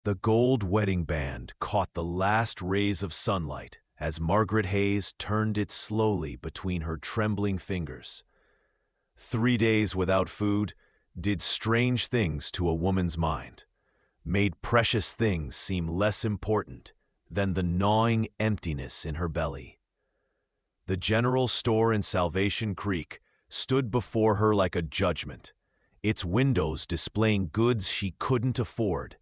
The gold wedding band caught the last rays of sunlight as Margaret Hayes turned it slowly between her trembling fingers. 3 days without food did strange things to a woman's mind, made precious things seem less important than the gnawing emptiness in her belly. The general store in Salvation Creek stood before her like a judgment, its windows displaying goods she couldn't afford,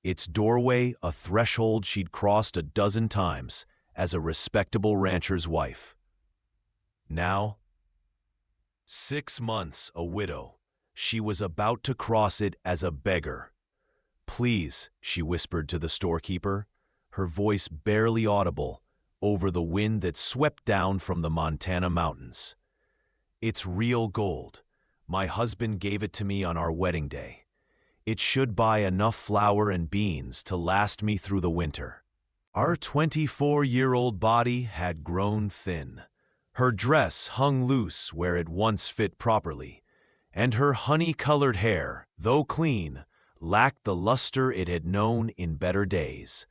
its doorway a threshold she'd crossed a dozen times as a respectable rancher's wife. Now, 6 months a widow, she was about to cross it as a beggar. "Please," she whispered to the storekeeper, her voice barely audible over the wind that swept down from the Montana mountains. "It's real gold. My husband gave it to me on our wedding day. It should buy enough flour and beans to last me through the winter." Our 24-year-old body had grown thin. Her dress hung loose where it once fit properly, and her honey-colored hair, though clean, lacked the luster it had known in better days.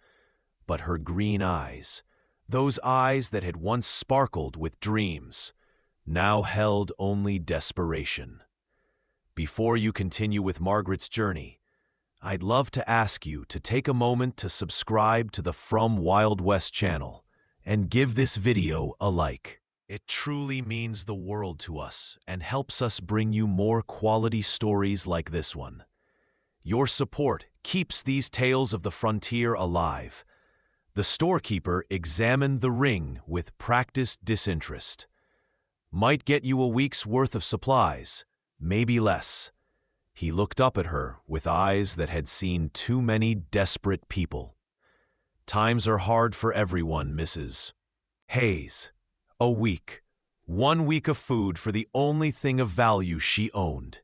But her green eyes, those eyes that had once sparkled with dreams, now held only desperation. Before you continue with Margaret's journey, I'd love to ask you to take a moment to subscribe to the From Wild West channel and give this video a like. It truly means the world to us and helps us bring you more quality stories like this one. Your support keeps these tales of the frontier alive. The storekeeper examined the ring with practiced disinterest. Might get you a week's worth of supplies, maybe less. He looked up at her with eyes that had seen too many desperate people. "Times are hard for everyone, Mrs. Hayes. A week. 1 week of food for the only thing of value she owned."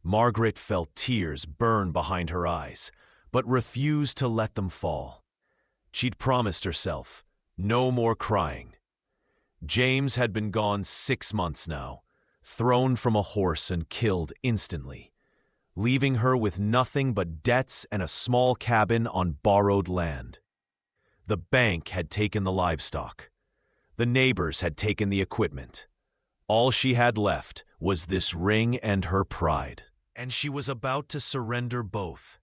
Margaret felt tears burn behind her eyes, but refused to let them fall. She'd promised herself, no more crying. James had been gone 6 months now, thrown from a horse and killed instantly, leaving her with nothing but debts and a small cabin on borrowed land. The bank had taken the livestock. The neighbors had taken the equipment. All she had left was this ring and her pride, and she was about to surrender both.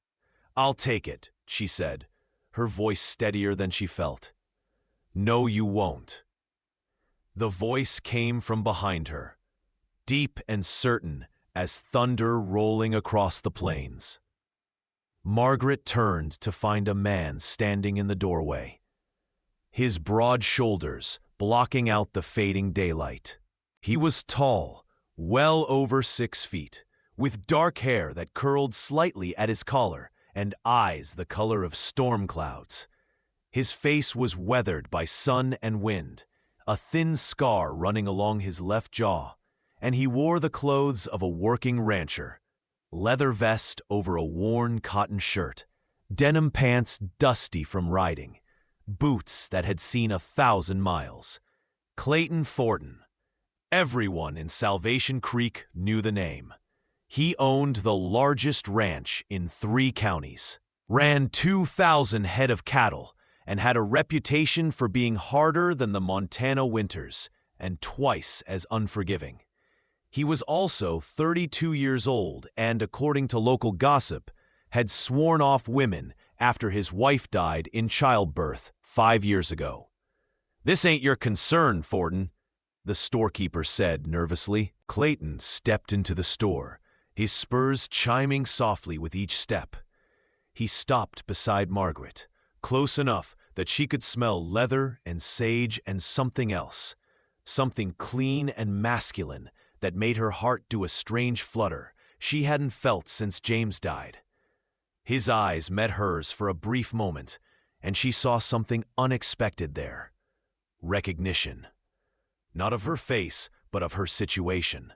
"I'll take it," she said, her voice steadier than she felt. "No, you won't." The voice came from behind her, deep and certain as thunder rolling across the plains. Margaret turned to find a man standing in the doorway, his broad shoulders blocking out the fading daylight. He was tall, well over 6 feet, with dark hair that curled slightly at his collar and eyes the color of storm clouds. His face was weathered by sun and wind, a thin scar running along his left jaw, and he wore the clothes of a working rancher: leather vest over a worn cotton shirt, denim pants dusty from riding, boots that had seen 1,000 miles. Clayton Fortin. Everyone in Salvation Creek knew the name. He owned the largest ranch in 3 counties, ran 2,000 head of cattle, and had a reputation for being harder than the Montana winters and twice as unforgiving. He was also 32 years old and, according to local gossip, had sworn off women after his wife died in childbirth 5 years ago. "This ain't your concern, Fortin," the storekeeper said nervously. Clayton stepped into the store, his spurs chiming softly with each step. He stopped beside Margaret, close enough that she could smell leather and sage and something else, something clean and masculine that made her heart do a strange flutter she hadn't felt since James died. His eyes met hers for a brief moment, and she saw something unexpected there. Recognition. Not of her face, but of her situation.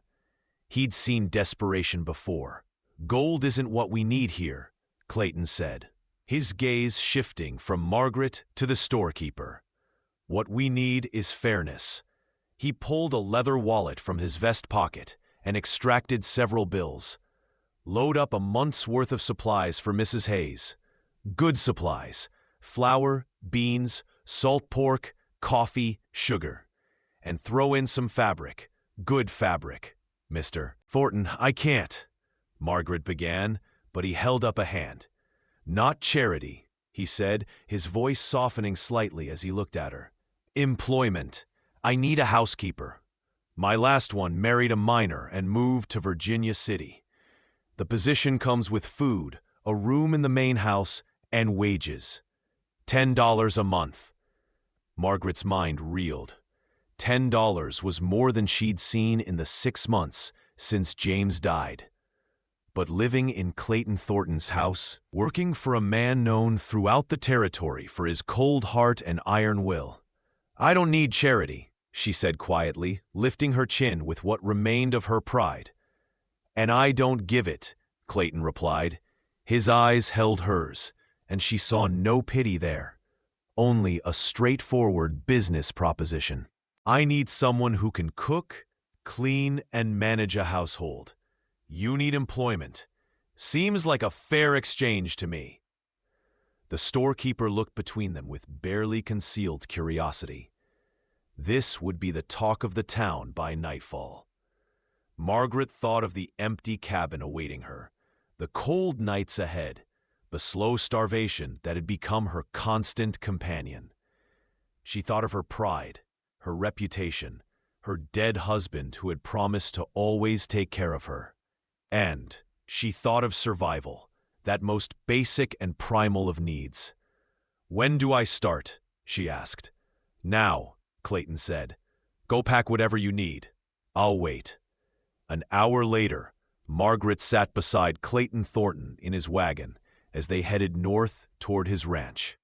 He'd seen desperation before. "Gold isn't what we need here," Clayton said, his gaze shifting from Margaret to the storekeeper. "What we need is fairness." He pulled a leather wallet from his vest pocket and extracted several bills. "Load up a month's worth of supplies for Mrs. Hayes. Good supplies: flour, beans, salt pork, coffee, sugar. And throw in some fabric. Good fabric. Mr. Thornton, I can't, Margaret began, but he held up a hand. Not charity, he said, his voice softening slightly as he looked at her. Employment. I need a housekeeper. My last one married a miner and moved to Virginia City. The position comes with food, a room in the main house, and wages. $10 a month. Margaret's mind reeled. $10 was more than she'd seen in the 6 months since James died. But living in Clayton Thornton's house, working for a man known throughout the territory for his cold heart and iron will. I don't need charity, she said quietly, lifting her chin with what remained of her pride. And I don't give it, Clayton replied. His eyes held hers, and she saw no pity there, only a straightforward business proposition. I need someone who can cook, clean, and manage a household. You need employment. Seems like a fair exchange to me. The storekeeper looked between them with barely concealed curiosity. This would be the talk of the town by nightfall. Margaret thought of the empty cabin awaiting her, the cold nights ahead, the slow starvation that had become her constant companion. She thought of her pride, her reputation, her dead husband who had promised to always take care of her. And she thought of survival, that most basic and primal of needs. When do I start? She asked. Now, Clayton said. Go pack whatever you need. I'll wait. An hour later, Margaret sat beside Clayton Thornton in his wagon as they headed north toward his ranch.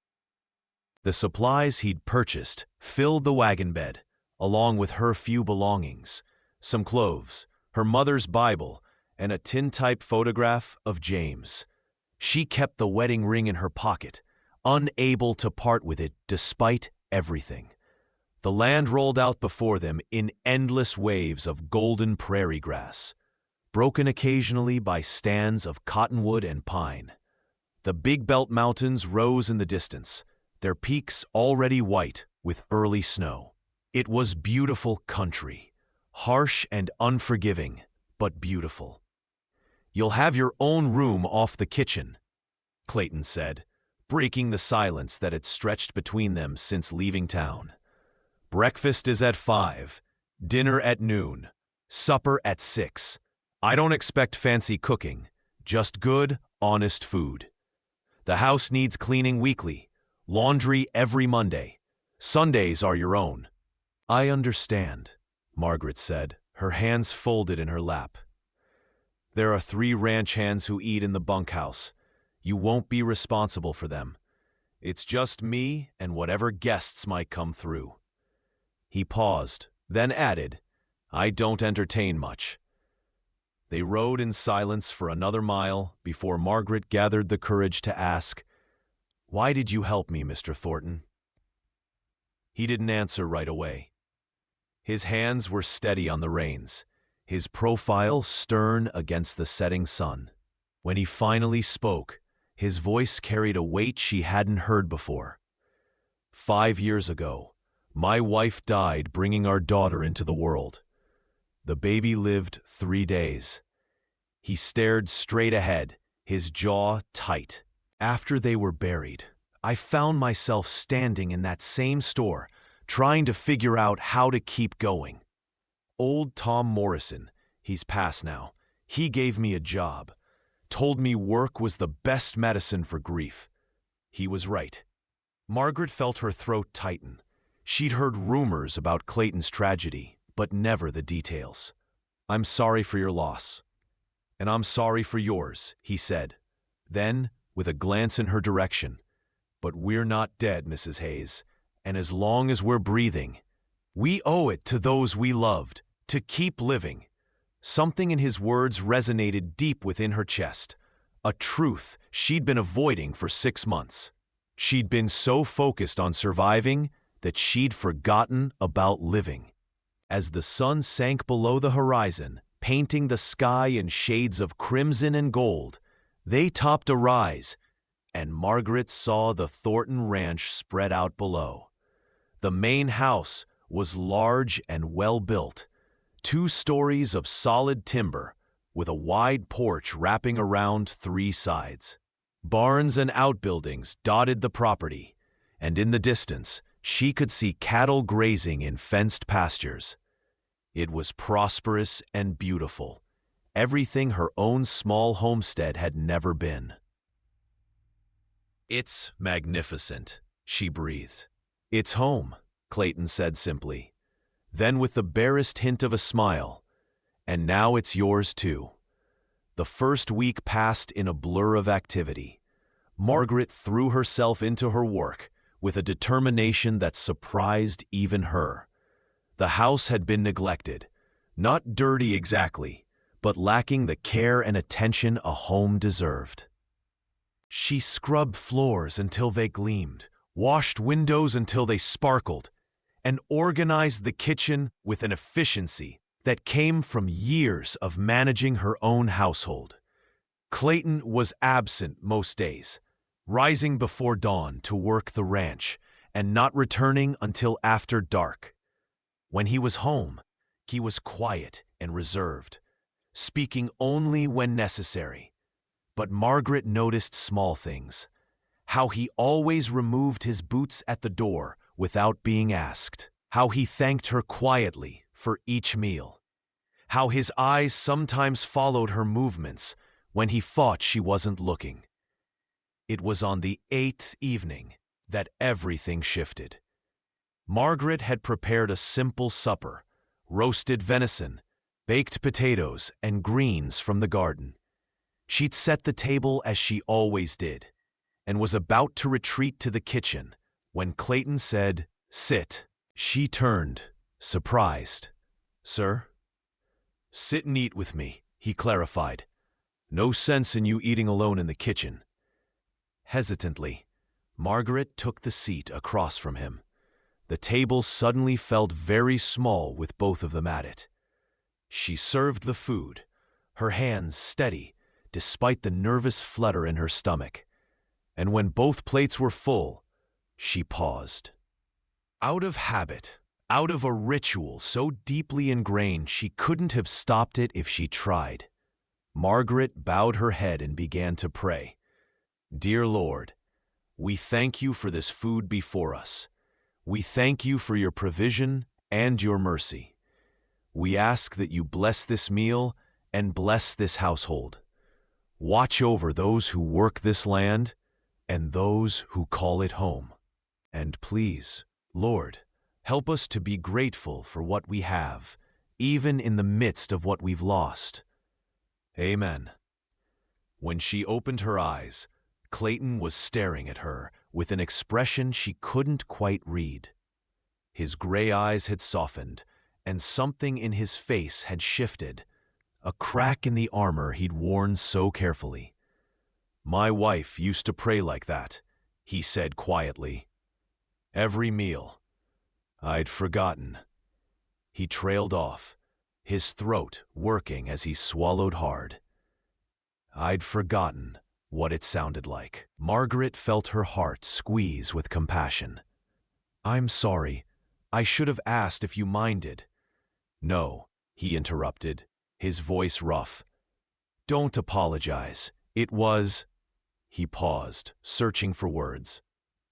The supplies he'd purchased filled the wagon bed, along with her few belongings, some clothes, her mother's Bible, and a tintype photograph of James. She kept the wedding ring in her pocket, unable to part with it despite everything. The land rolled out before them in endless waves of golden prairie grass, broken occasionally by stands of cottonwood and pine. The Big Belt Mountains rose in the distance, their peaks already white with early snow. It was beautiful country, harsh and unforgiving, but beautiful. You'll have your own room off the kitchen, Clayton said, breaking the silence that had stretched between them since leaving town. Breakfast is at 5, dinner at noon, supper at 6. I don't expect fancy cooking, just good, honest food. The house needs cleaning weekly, laundry every Monday. Sundays are your own. I understand, Margaret said, her hands folded in her lap. There are 3 ranch hands who eat in the bunkhouse. You won't be responsible for them. It's just me and whatever guests might come through. He paused, then added, I don't entertain much. They rode in silence for another mile before Margaret gathered the courage to ask, Why did you help me, Mr. Thornton? He didn't answer right away. His hands were steady on the reins, his profile stern against the setting sun. When he finally spoke, his voice carried a weight she hadn't heard before. 5 years ago, my wife died bringing our daughter into the world. The baby lived 3 days. He stared straight ahead, his jaw tight. After they were buried, I found myself standing in that same store, trying to figure out how to keep going. Old Tom Morrison, he's passed now, he gave me a job, told me work was the best medicine for grief. He was right. Margaret felt her throat tighten. She'd heard rumors about Clayton's tragedy, but never the details. I'm sorry for your loss. And I'm sorry for yours, he said. Then, with a glance in her direction, but we're not dead, Mrs. Hayes, and as long as we're breathing, we owe it to those we loved to keep living. Something in his words resonated deep within her chest, a truth she'd been avoiding for 6 months. She'd been so focused on surviving that she'd forgotten about living. As the sun sank below the horizon, painting the sky in shades of crimson and gold, they topped a rise, and Margaret saw the Thornton Ranch spread out below. The main house was large and well-built, 2 stories of solid timber with a wide porch wrapping around 3 sides. Barns and outbuildings dotted the property, and in the distance, she could see cattle grazing in fenced pastures. It was prosperous and beautiful, everything her own small homestead had never been. "It's magnificent," she breathed. "It's home," Clayton said simply. Then with the barest hint of a smile, "And now it's yours too." The first week passed in a blur of activity. Margaret threw herself into her work with a determination that surprised even her. The house had been neglected, not dirty exactly, but lacking the care and attention a home deserved. She scrubbed floors until they gleamed, washed windows until they sparkled, and organized the kitchen with an efficiency that came from years of managing her own household. Clayton was absent most days, rising before dawn to work the ranch and not returning until after dark. When he was home, he was quiet and reserved, speaking only when necessary. But Margaret noticed small things, how he always removed his boots at the door without being asked, how he thanked her quietly for each meal, how his eyes sometimes followed her movements when he thought she wasn't looking. It was on the 8th evening that everything shifted. Margaret had prepared a simple supper, roasted venison, baked potatoes, and greens from the garden. She'd set the table as she always did, and was about to retreat to the kitchen when Clayton said, "Sit." She turned, surprised. "Sir?" "Sit and eat with me," he clarified. "No sense in you eating alone in the kitchen." Hesitantly, Margaret took the seat across from him. The table suddenly felt very small with both of them at it. She served the food, her hands steady despite the nervous flutter in her stomach. And when both plates were full, she paused. Out of habit, out of a ritual so deeply ingrained she couldn't have stopped it if she tried, Margaret bowed her head and began to pray. "Dear Lord, we thank you for this food before us. We thank you for your provision and your mercy. We ask that you bless this meal and bless this household. Watch over those who work this land and those who call it home. And please, Lord, help us to be grateful for what we have, even in the midst of what we've lost. Amen." When she opened her eyes, Clayton was staring at her with an expression she couldn't quite read. His gray eyes had softened, and something in his face had shifted, a crack in the armor he'd worn so carefully. "My wife used to pray like that," he said quietly. "Every meal. I'd forgotten." He trailed off, his throat working as he swallowed hard. "I'd forgotten what it sounded like." Margaret felt her heart squeeze with compassion. "I'm sorry. I should have asked if you minded." "No," he interrupted, his voice rough. "Don't apologize. It was—" He paused, searching for words.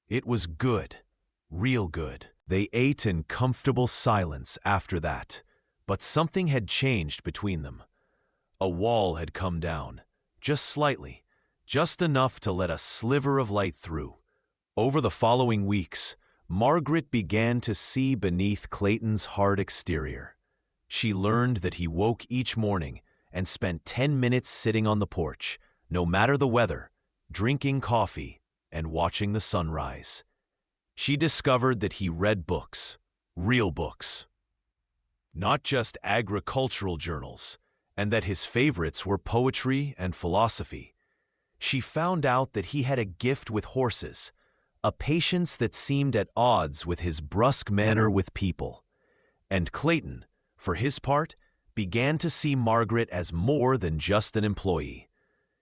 "It was good, real good." They ate in comfortable silence after that, but something had changed between them. A wall had come down, just slightly, just enough to let a sliver of light through. Over the following weeks, Margaret began to see beneath Clayton's hard exterior. She learned that he woke each morning and spent 10 minutes sitting on the porch, no matter the weather, drinking coffee and watching the sunrise. She discovered that he read books, real books, not just agricultural journals, and that his favorites were poetry and philosophy. She found out that he had a gift with horses, a patience that seemed at odds with his brusque manner with people. And Clayton, for his part, began to see Margaret as more than just an employee.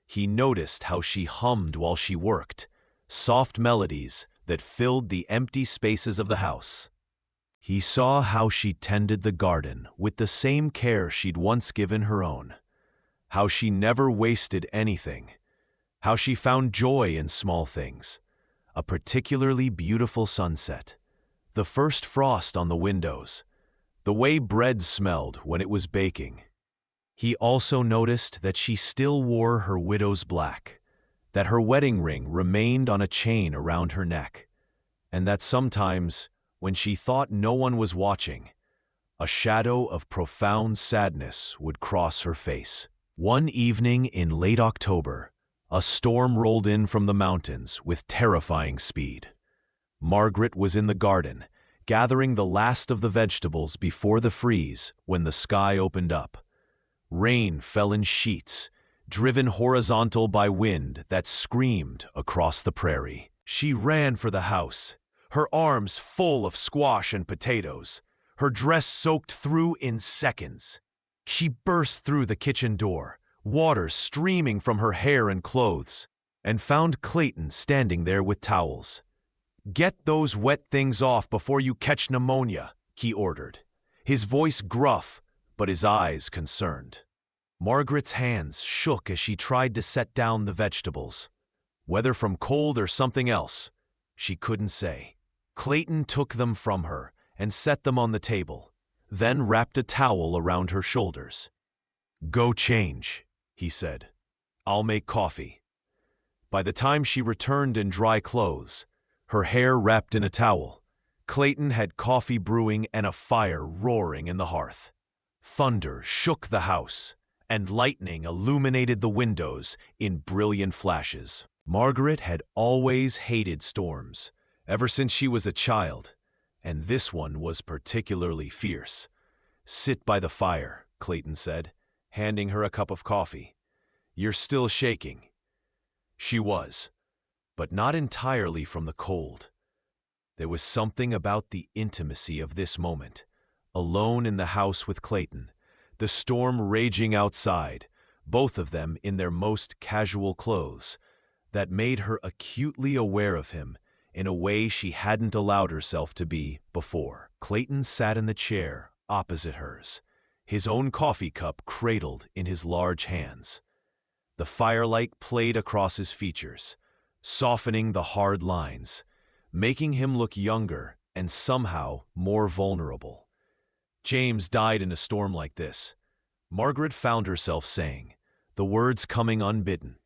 He noticed how she hummed while she worked, soft melodies that filled the empty spaces of the house. He saw how she tended the garden with the same care she'd once given her own, how she never wasted anything, how she found joy in small things, a particularly beautiful sunset, the first frost on the windows, the way bread smelled when it was baking. He also noticed that she still wore her widow's black, that her wedding ring remained on a chain around her neck, and that sometimes, when she thought no one was watching, a shadow of profound sadness would cross her face. One evening in late October, a storm rolled in from the mountains with terrifying speed. Margaret was in the garden, gathering the last of the vegetables before the freeze when the sky opened up. Rain fell in sheets, driven horizontal by wind that screamed across the prairie. She ran for the house, her arms full of squash and potatoes, her dress soaked through in seconds. She burst through the kitchen door, water streaming from her hair and clothes, and found Clayton standing there with towels. "Get those wet things off before you catch pneumonia," he ordered, his voice gruff, but his eyes concerned. Margaret's hands shook as she tried to set down the vegetables. Whether from cold or something else, she couldn't say. Clayton took them from her and set them on the table, then wrapped a towel around her shoulders. "Go change," he said. "I'll make coffee." By the time she returned in dry clothes, her hair wrapped in a towel, Clayton had coffee brewing and a fire roaring in the hearth. Thunder shook the house, and lightning illuminated the windows in brilliant flashes. Margaret had always hated storms, ever since she was a child, and this one was particularly fierce. "Sit by the fire," Clayton said, handing her a cup of coffee. "You're still shaking." She was, but not entirely from the cold. There was something about the intimacy of this moment, alone in the house with Clayton, the storm raging outside, both of them in their most casual clothes, that made her acutely aware of him in a way she hadn't allowed herself to be before. Clayton sat in the chair opposite hers, his own coffee cup cradled in his large hands. The firelight played across his features, softening the hard lines, making him look younger and somehow more vulnerable. "James died in a storm like this," Margaret found herself saying, the words coming unbidden.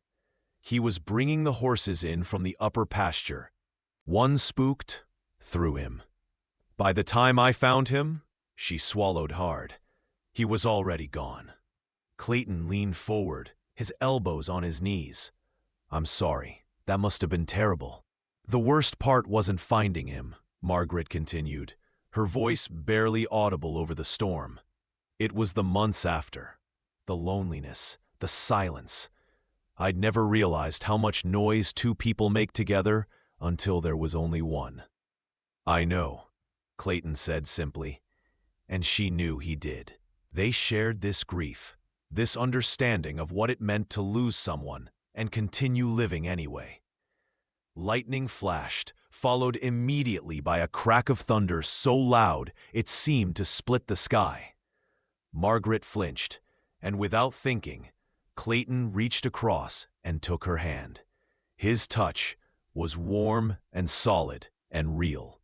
"He was bringing the horses in from the upper pasture. One spooked threw him. By the time I found him," she swallowed hard, "he was already gone." Clayton leaned forward, his elbows on his knees. "I'm sorry. That must have been terrible." "The worst part wasn't finding him," Margaret continued, her voice barely audible over the storm. "It was the months after. The loneliness, the silence. I'd never realized how much noise two people make together until there was only one." "I know," Clayton said simply, and she knew he did. They shared this grief, this understanding of what it meant to lose someone and continue living anyway. Lightning flashed, followed immediately by a crack of thunder so loud it seemed to split the sky. Margaret flinched, and without thinking, Clayton reached across and took her hand. His touch was warm and solid and real.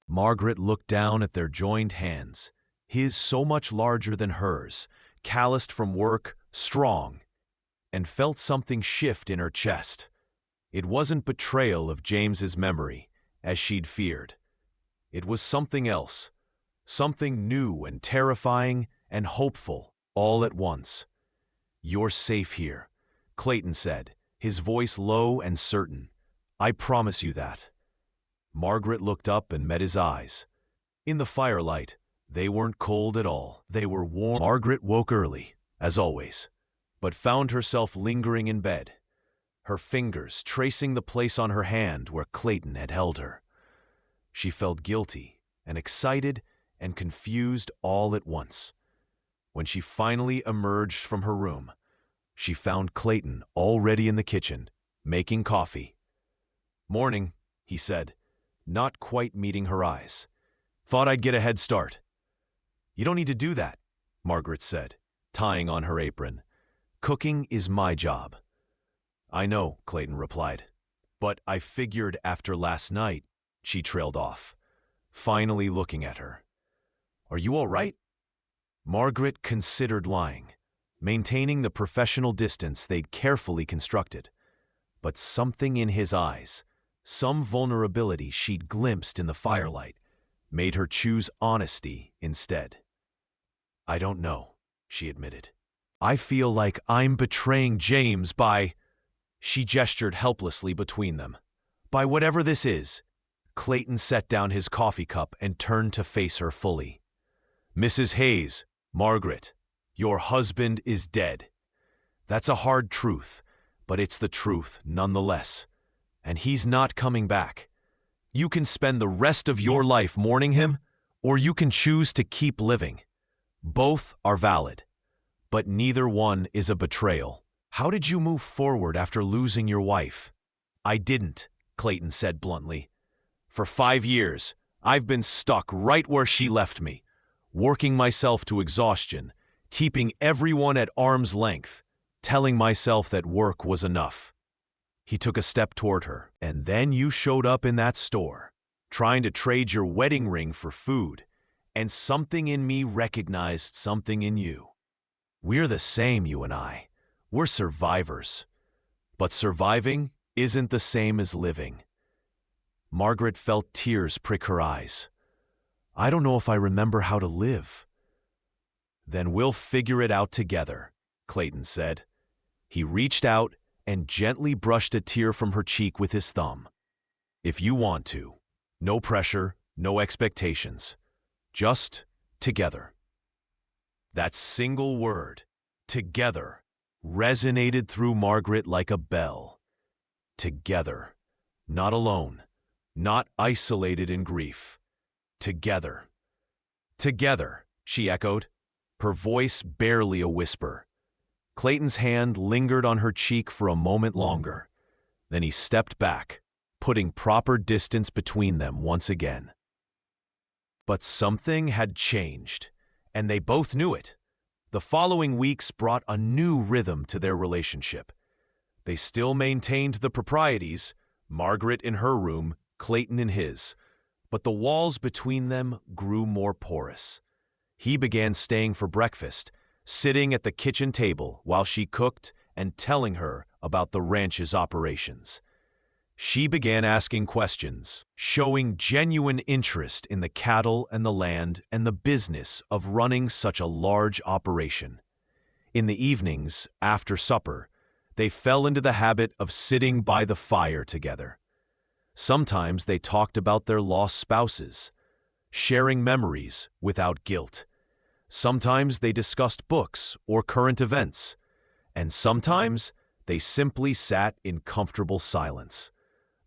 Margaret looked down at their joined hands, his so much larger than hers, calloused from work, strong, and felt something shift in her chest. It wasn't betrayal of James's memory, as she'd feared. It was something else, something new and terrifying and hopeful all at once. "You're safe here," Clayton said, his voice low and certain. "I promise you that." Margaret looked up and met his eyes. In the firelight, they weren't cold at all. They were warm. Margaret woke early, as always, but found herself lingering in bed, her fingers tracing the place on her hand where Clayton had held her. She felt guilty and excited and confused all at once. When she finally emerged from her room, she found Clayton already in the kitchen, making coffee. "Morning," he said, not quite meeting her eyes. "Thought I'd get a head start." "You don't need to do that," Margaret said, tying on her apron. "Cooking is my job." "I know," Clayton replied. "But I figured after last night," she trailed off, finally looking at her. "Are you all right?" Margaret considered lying, maintaining the professional distance they'd carefully constructed. But something in his eyes, some vulnerability she'd glimpsed in the firelight, made her choose honesty instead. "I don't know," she admitted. "I feel like I'm betraying James by—" She gestured helplessly between them. "By whatever this is." Clayton set down his coffee cup and turned to face her fully. "Mrs. Hayes, Margaret, your husband is dead. That's a hard truth, but it's the truth nonetheless. And he's not coming back. You can spend the rest of your life mourning him, or you can choose to keep living. Both are valid, but neither one is a betrayal. How did you move forward after losing your wife?" "I didn't," Clayton said bluntly. "For 5 years, I've been stuck right where she left me, working myself to exhaustion, keeping everyone at arm's length, telling myself that work was enough." He took a step toward her. "And then you showed up in that store, trying to trade your wedding ring for food, and something in me recognized something in you. We're the same, you and I. We're survivors. But surviving isn't the same as living." Margaret felt tears prick her eyes. "I don't know if I remember how to live." "Then we'll figure it out together," Clayton said. He reached out and gently brushed a tear from her cheek with his thumb. "If you want to. No pressure, no expectations. Just together." That single word, together, resonated through Margaret like a bell. Together. Not alone. Not isolated in grief. Together. "Together," she echoed, her voice barely a whisper. Clayton's hand lingered on her cheek for a moment longer. Then he stepped back, putting proper distance between them once again. But something had changed, and they both knew it. The following weeks brought a new rhythm to their relationship. They still maintained the proprieties, Margaret in her room, Clayton in his, but the walls between them grew more porous. He began staying for breakfast, sitting at the kitchen table while she cooked and telling her about the ranch's operations. She began asking questions, showing genuine interest in the cattle and the land and the business of running such a large operation. In the evenings, after supper, they fell into the habit of sitting by the fire together. Sometimes they talked about their lost spouses, sharing memories without guilt. Sometimes they discussed books or current events, and sometimes they simply sat in comfortable silence,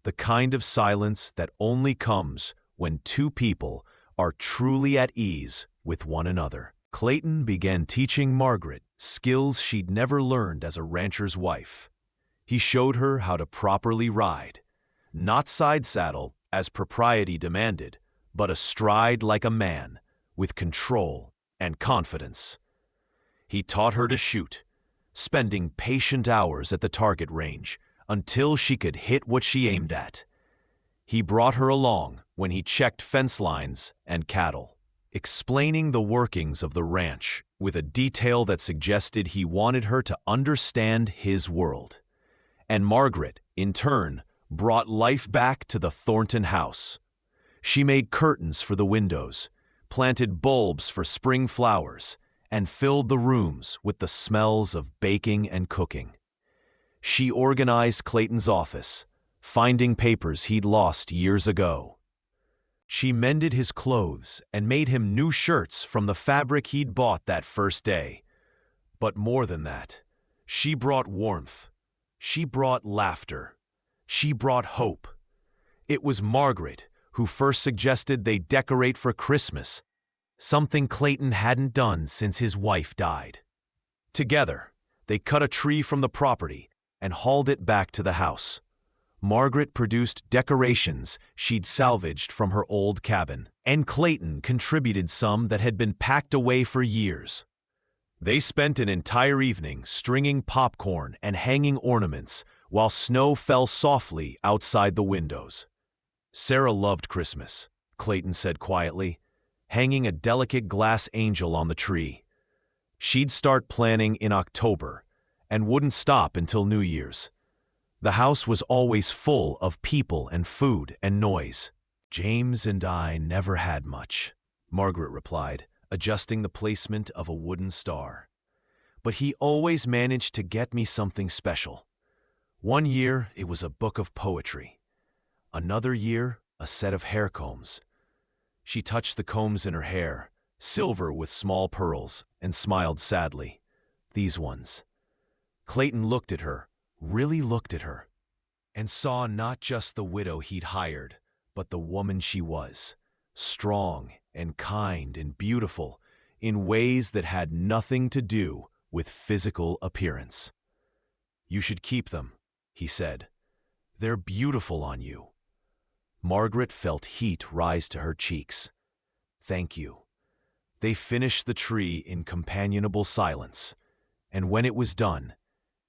the kind of silence that only comes when two people are truly at ease with one another. Clayton began teaching Margaret skills she'd never learned as a rancher's wife. He showed her how to properly ride, not side saddle as propriety demanded, but astride like a man, with control and confidence. He taught her to shoot, spending patient hours at the target range until she could hit what she aimed at. He brought her along when he checked fence lines and cattle, explaining the workings of the ranch with a detail that suggested he wanted her to understand his world. And Margaret, in turn, brought life back to the Thornton house. She made curtains for the windows, planted bulbs for spring flowers, and filled the rooms with the smells of baking and cooking. She organized Clayton's office, finding papers he'd lost years ago. She mended his clothes and made him new shirts from the fabric he'd bought that first day. But more than that, she brought warmth. She brought laughter. She brought hope. It was Margaret who first suggested they decorate for Christmas, something Clayton hadn't done since his wife died. Together, they cut a tree from the property and hauled it back to the house. Margaret produced decorations she'd salvaged from her old cabin, and Clayton contributed some that had been packed away for years. They spent an entire evening stringing popcorn and hanging ornaments while snow fell softly outside the windows. Sarah loved Christmas, Clayton said quietly, hanging a delicate glass angel on the tree. She'd start planning in October and wouldn't stop until New Year's. The house was always full of people and food and noise. "James and I never had much," Margaret replied, adjusting the placement of a wooden star. "But he always managed to get me something special. One year, it was a book of poetry. Another year, a set of hair combs." She touched the combs in her hair, silver with small pearls, and smiled sadly. "These ones." Clayton looked at her, really looked at her, and saw not just the widow he'd hired, but the woman she was, strong and kind and beautiful in ways that had nothing to do with physical appearance. "You should keep them," he said. "They're beautiful on you." Margaret felt heat rise to her cheeks. "Thank you." They finished the tree in companionable silence, and when it was done,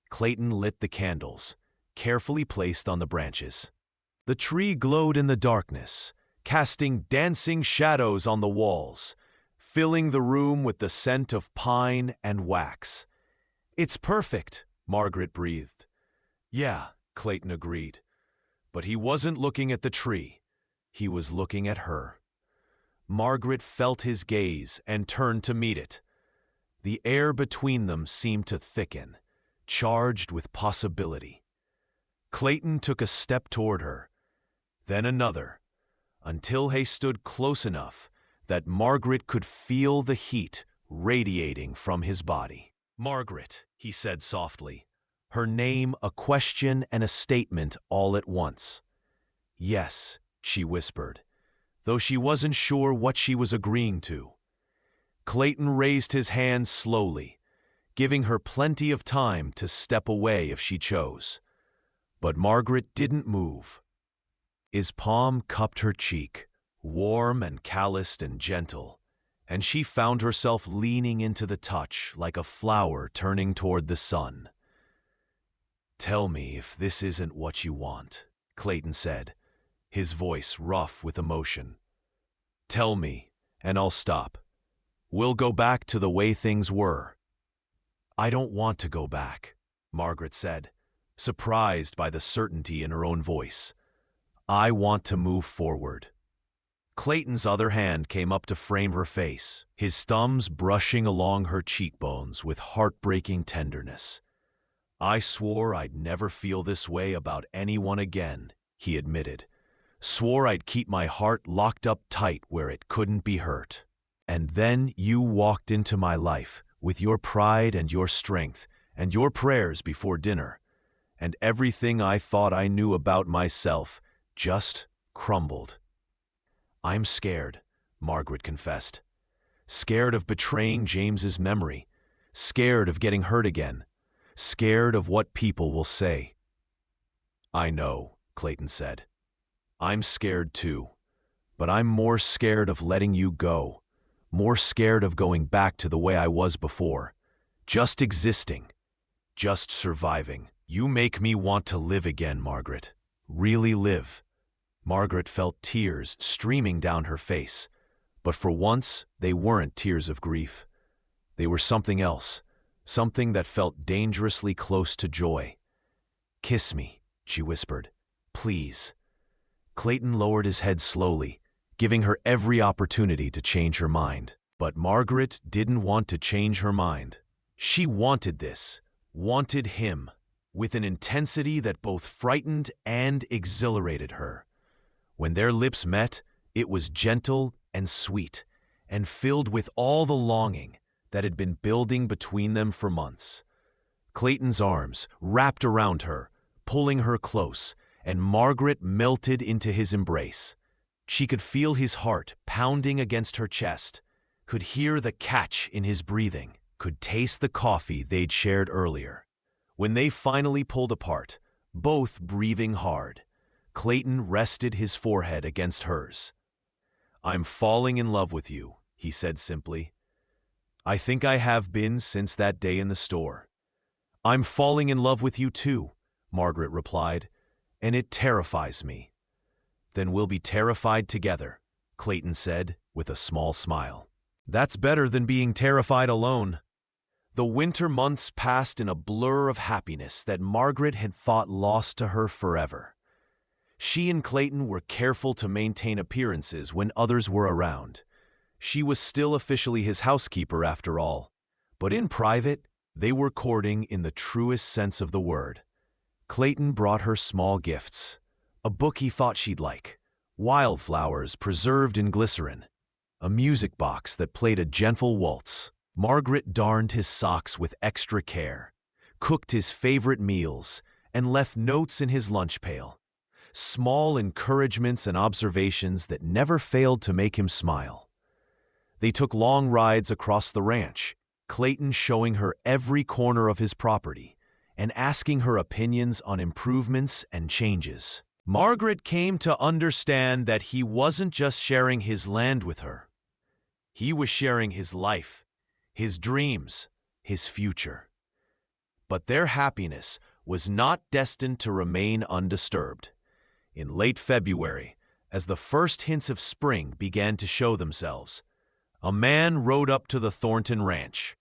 Clayton lit the candles, carefully placed on the branches. The tree glowed in the darkness, casting dancing shadows on the walls, filling the room with the scent of pine and wax. "It's perfect," Margaret breathed. "Yeah," Clayton agreed. But he wasn't looking at the tree. He was looking at her. Margaret felt his gaze and turned to meet it. The air between them seemed to thicken, charged with possibility. Clayton took a step toward her, then another, until he stood close enough that Margaret could feel the heat radiating from his body. "Margaret," he said softly, her name a question and a statement all at once. "Yes," she whispered, though she wasn't sure what she was agreeing to. Clayton raised his hand slowly, giving her plenty of time to step away if she chose. But Margaret didn't move. His palm cupped her cheek, warm and calloused and gentle, and she found herself leaning into the touch like a flower turning toward the sun. "Tell me if this isn't what you want," Clayton said, his voice rough with emotion. "Tell me, and I'll stop. We'll go back to the way things were." "I don't want to go back," Margaret said, surprised by the certainty in her own voice. "I want to move forward." Clayton's other hand came up to frame her face, his thumbs brushing along her cheekbones with heartbreaking tenderness. "I swore I'd never feel this way about anyone again," he admitted. "Swore I'd keep my heart locked up tight where it couldn't be hurt. And then you walked into my life with your pride and your strength and your prayers before dinner, and everything I thought I knew about myself just crumbled." "I'm scared," Margaret confessed. "Scared of betraying James's memory, scared of getting hurt again, scared of what people will say." "I know," Clayton said. "I'm scared too, but I'm more scared of letting you go, more scared of going back to the way I was before, just existing, just surviving. You make me want to live again, Margaret, really live." Margaret felt tears streaming down her face, but for once they weren't tears of grief. They were something else, something that felt dangerously close to joy. "Kiss me," she whispered. "Please." Clayton lowered his head slowly, giving her every opportunity to change her mind. But Margaret didn't want to change her mind. She wanted this, wanted him, with an intensity that both frightened and exhilarated her. When their lips met, it was gentle and sweet, and filled with all the longing that had been building between them for months. Clayton's arms wrapped around her, pulling her close, and Margaret melted into his embrace. She could feel his heart pounding against her chest, could hear the catch in his breathing, could taste the coffee they'd shared earlier. When they finally pulled apart, both breathing hard. Clayton rested his forehead against hers. "I'm falling in love with you," he said simply. "I think I have been since that day in the store." "I'm falling in love with you too," Margaret replied, "and it terrifies me." "Then we'll be terrified together," Clayton said with a small smile. "That's better than being terrified alone." The winter months passed in a blur of happiness that Margaret had thought lost to her forever. She and Clayton were careful to maintain appearances when others were around. She was still officially his housekeeper after all, but in private, they were courting in the truest sense of the word. Clayton brought her small gifts, a book he thought she'd like, wildflowers preserved in glycerin, a music box that played a gentle waltz. Margaret darned his socks with extra care, cooked his favorite meals, and left notes in his lunch pail. Small encouragements and observations that never failed to make him smile. They took long rides across the ranch, Clayton showing her every corner of his property and asking her opinions on improvements and changes. Margaret came to understand that he wasn't just sharing his land with her. He was sharing his life, his dreams, his future. But their happiness was not destined to remain undisturbed. In late February, as the first hints of spring began to show themselves, a man rode up to the Thornton Ranch.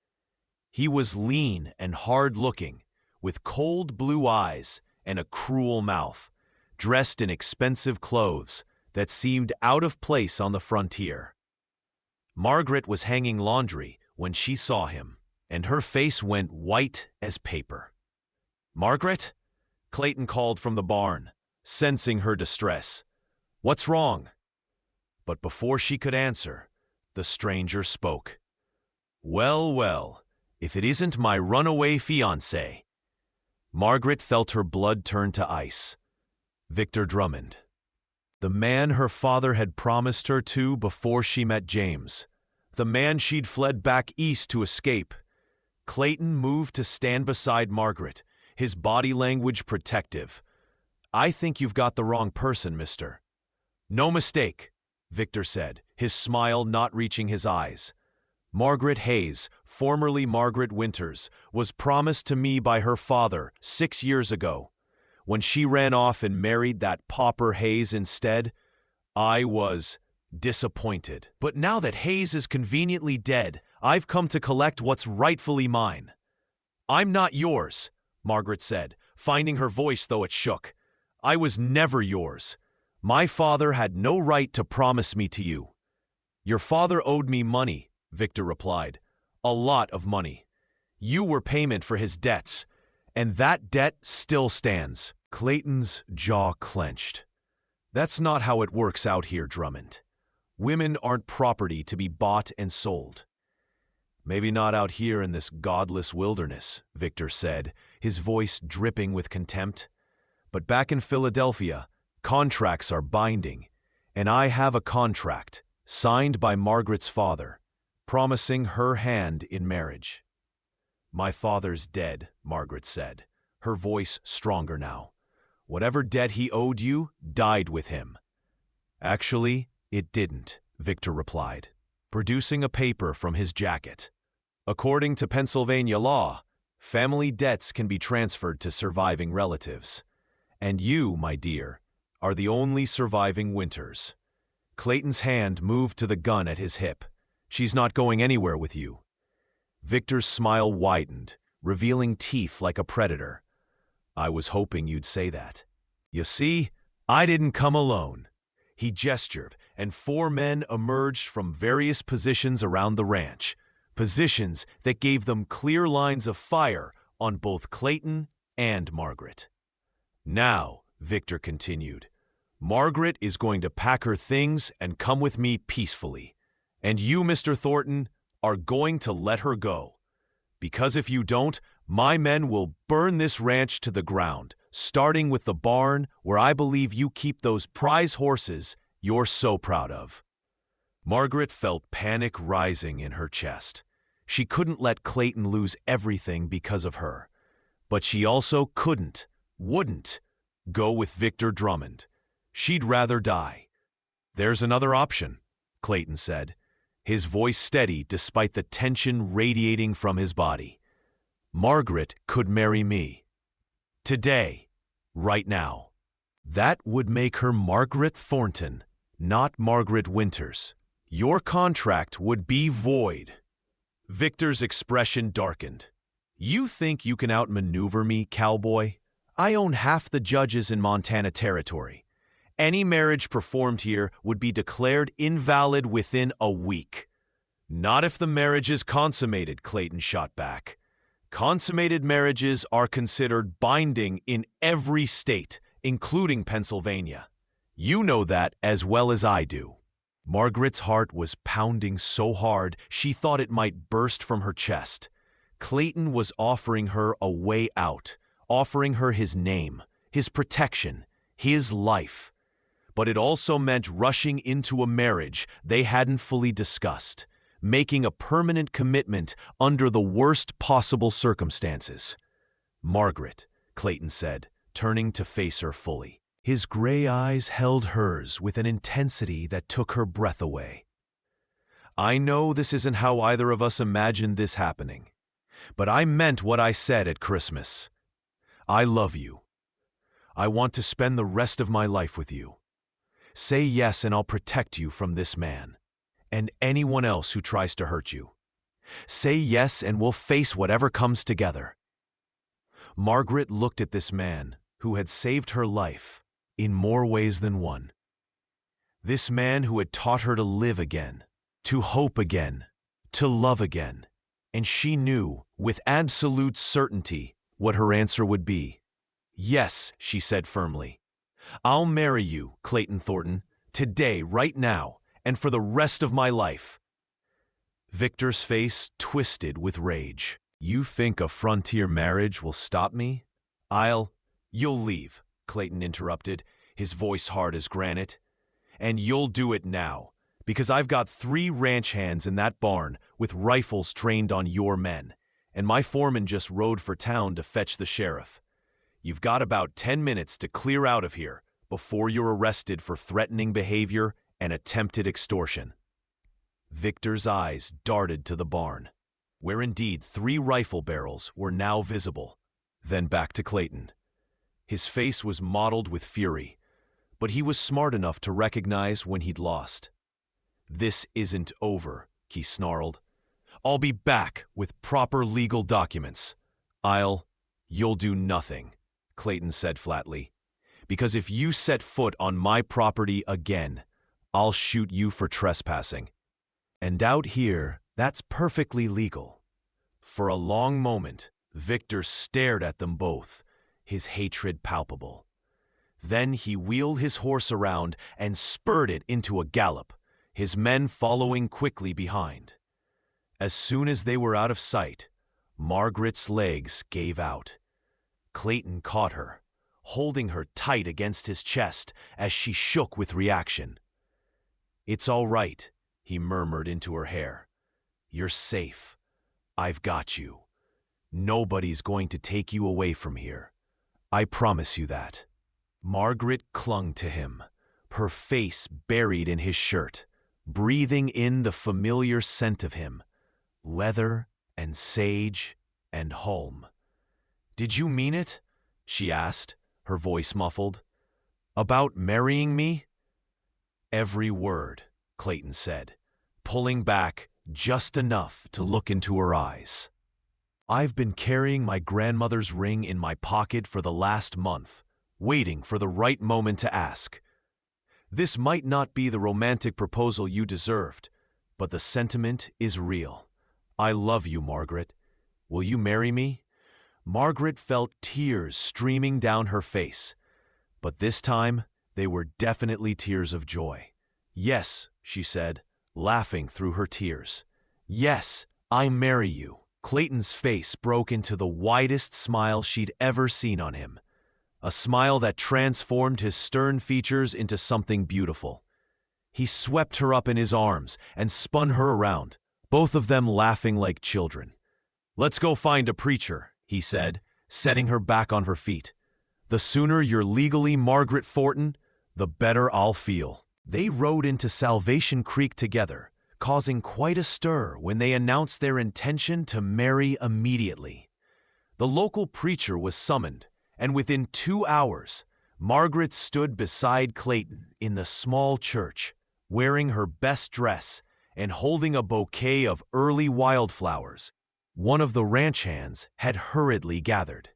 He was lean and hard-looking, with cold blue eyes and a cruel mouth, dressed in expensive clothes that seemed out of place on the frontier. Margaret was hanging laundry when she saw him, and her face went white as paper. "Margaret?" Clayton called from the barn, sensing her distress. "What's wrong?" But before she could answer, the stranger spoke. "Well, well, if it isn't my runaway fiancé." Margaret felt her blood turn to ice. Victor Drummond. The man her father had promised her to before she met James. The man she'd fled back east to escape. Clayton moved to stand beside Margaret, his body language protective. "I think you've got the wrong person, mister." "No mistake," Victor said, his smile not reaching his eyes. "Margaret Hayes, formerly Margaret Winters, was promised to me by her father 6 years ago. When she ran off and married that pauper Hayes instead, I was disappointed. But now that Hayes is conveniently dead, I've come to collect what's rightfully mine." "I'm not yours," Margaret said, finding her voice though it shook. "I was never yours. My father had no right to promise me to you." "Your father owed me money," Victor replied. "A lot of money. You were payment for his debts, and that debt still stands." Clayton's jaw clenched. "That's not how it works out here, Drummond. Women aren't property to be bought and sold." "Maybe not out here in this godless wilderness," Victor said, his voice dripping with contempt. "But back in Philadelphia, contracts are binding, and I have a contract, signed by Margaret's father, promising her hand in marriage." "My father's dead," Margaret said, her voice stronger now. "Whatever debt he owed you died with him." "Actually, it didn't," Victor replied, producing a paper from his jacket. "According to Pennsylvania law, family debts can be transferred to surviving relatives. And you, my dear, are the only surviving Winters." Clayton's hand moved to the gun at his hip. "She's not going anywhere with you." Victor's smile widened, revealing teeth like a predator. "I was hoping you'd say that. You see, I didn't come alone." He gestured, and 4 men emerged from various positions around the ranch, positions that gave them clear lines of fire on both Clayton and Margaret. "Now," Victor continued, "Margaret is going to pack her things and come with me peacefully. And you, Mr. Thornton, are going to let her go. Because if you don't, my men will burn this ranch to the ground, starting with the barn where I believe you keep those prize horses you're so proud of." Margaret felt panic rising in her chest. She couldn't let Clayton lose everything because of her, but she also couldn't wouldn't go with Victor Drummond. She'd rather die. There's another option, Clayton said, his voice steady despite the tension radiating from his body. Margaret could marry me. Today, right now. That would make her Margaret Thornton, not Margaret Winters. Your contract would be void. Victor's expression darkened. You think you can outmaneuver me, cowboy? I own half the judges in Montana Territory. Any marriage performed here would be declared invalid within a week. Not if the marriage is consummated, Clayton shot back. Consummated marriages are considered binding in every state, including Pennsylvania. You know that as well as I do. Margaret's heart was pounding so hard she thought it might burst from her chest. Clayton was offering her a way out, offering her his name, his protection, his life. But it also meant rushing into a marriage they hadn't fully discussed, making a permanent commitment under the worst possible circumstances. Margaret, Clayton said, turning to face her fully. His gray eyes held hers with an intensity that took her breath away. I know this isn't how either of us imagined this happening, but I meant what I said at Christmas. I love you. I want to spend the rest of my life with you. Say yes and I'll protect you from this man, and anyone else who tries to hurt you. Say yes and we'll face whatever comes together. Margaret looked at this man who had saved her life in more ways than one. This man who had taught her to live again, to hope again, to love again, and she knew with absolute certainty what her answer would be. Yes, she said firmly. I'll marry you, Clayton Thornton, today, right now, and for the rest of my life. Victor's face twisted with rage. You think a frontier marriage will stop me? You'll leave, Clayton interrupted, his voice hard as granite. And you'll do it now, because I've got 3 ranch hands in that barn with rifles trained on your men, and my foreman just rode for town to fetch the sheriff. You've got about 10 minutes to clear out of here before you're arrested for threatening behavior and attempted extortion. Victor's eyes darted to the barn, where indeed 3 rifle barrels were now visible, then back to Clayton. His face was mottled with fury, but he was smart enough to recognize when he'd lost. This isn't over, he snarled. I'll be back with proper legal documents. You'll do nothing, Clayton said flatly, because if you set foot on my property again, I'll shoot you for trespassing. And out here, that's perfectly legal. For a long moment, Victor stared at them both, his hatred palpable. Then he wheeled his horse around and spurred it into a gallop, his men following quickly behind. As soon as they were out of sight, Margaret's legs gave out. Clayton caught her, holding her tight against his chest as she shook with reaction. It's all right, he murmured into her hair. You're safe. I've got you. Nobody's going to take you away from here. I promise you that. Margaret clung to him, her face buried in his shirt, breathing in the familiar scent of him, leather and sage and home. Did you mean it? She asked, her voice muffled. About marrying me? Every word, Clayton said, pulling back just enough to look into her eyes. I've been carrying my grandmother's ring in my pocket for the last month, waiting for the right moment to ask. This might not be the romantic proposal you deserved, but the sentiment is real. I love you, Margaret. Will you marry me? Margaret felt tears streaming down her face, but this time they were definitely tears of joy. Yes, she said, laughing through her tears. Yes, I marry you. Clayton's face broke into the widest smile she'd ever seen on him, a smile that transformed his stern features into something beautiful. He swept her up in his arms and spun her around, both of them laughing like children. Let's go find a preacher, he said, setting her back on her feet. The sooner you're legally Margaret Thornton, the better I'll feel." They rode into Salvation Creek together, causing quite a stir when they announced their intention to marry immediately. The local preacher was summoned, and within 2 hours, Margaret stood beside Clayton in the small church, wearing her best dress and holding a bouquet of early wildflowers one of the ranch hands had hurriedly gathered.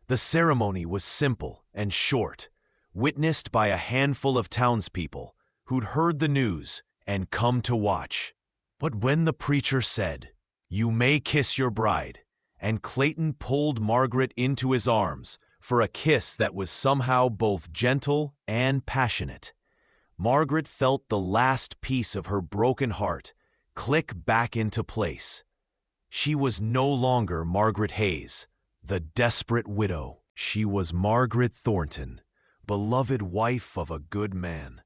The ceremony was simple and short, witnessed by a handful of townspeople who'd heard the news and come to watch. But when the preacher said, "You may kiss your bride," and Clayton pulled Margaret into his arms for a kiss that was somehow both gentle and passionate, Margaret felt the last piece of her broken heart click back into place. She was no longer Margaret Hayes, the desperate widow. She was Margaret Thornton, beloved wife of a good man,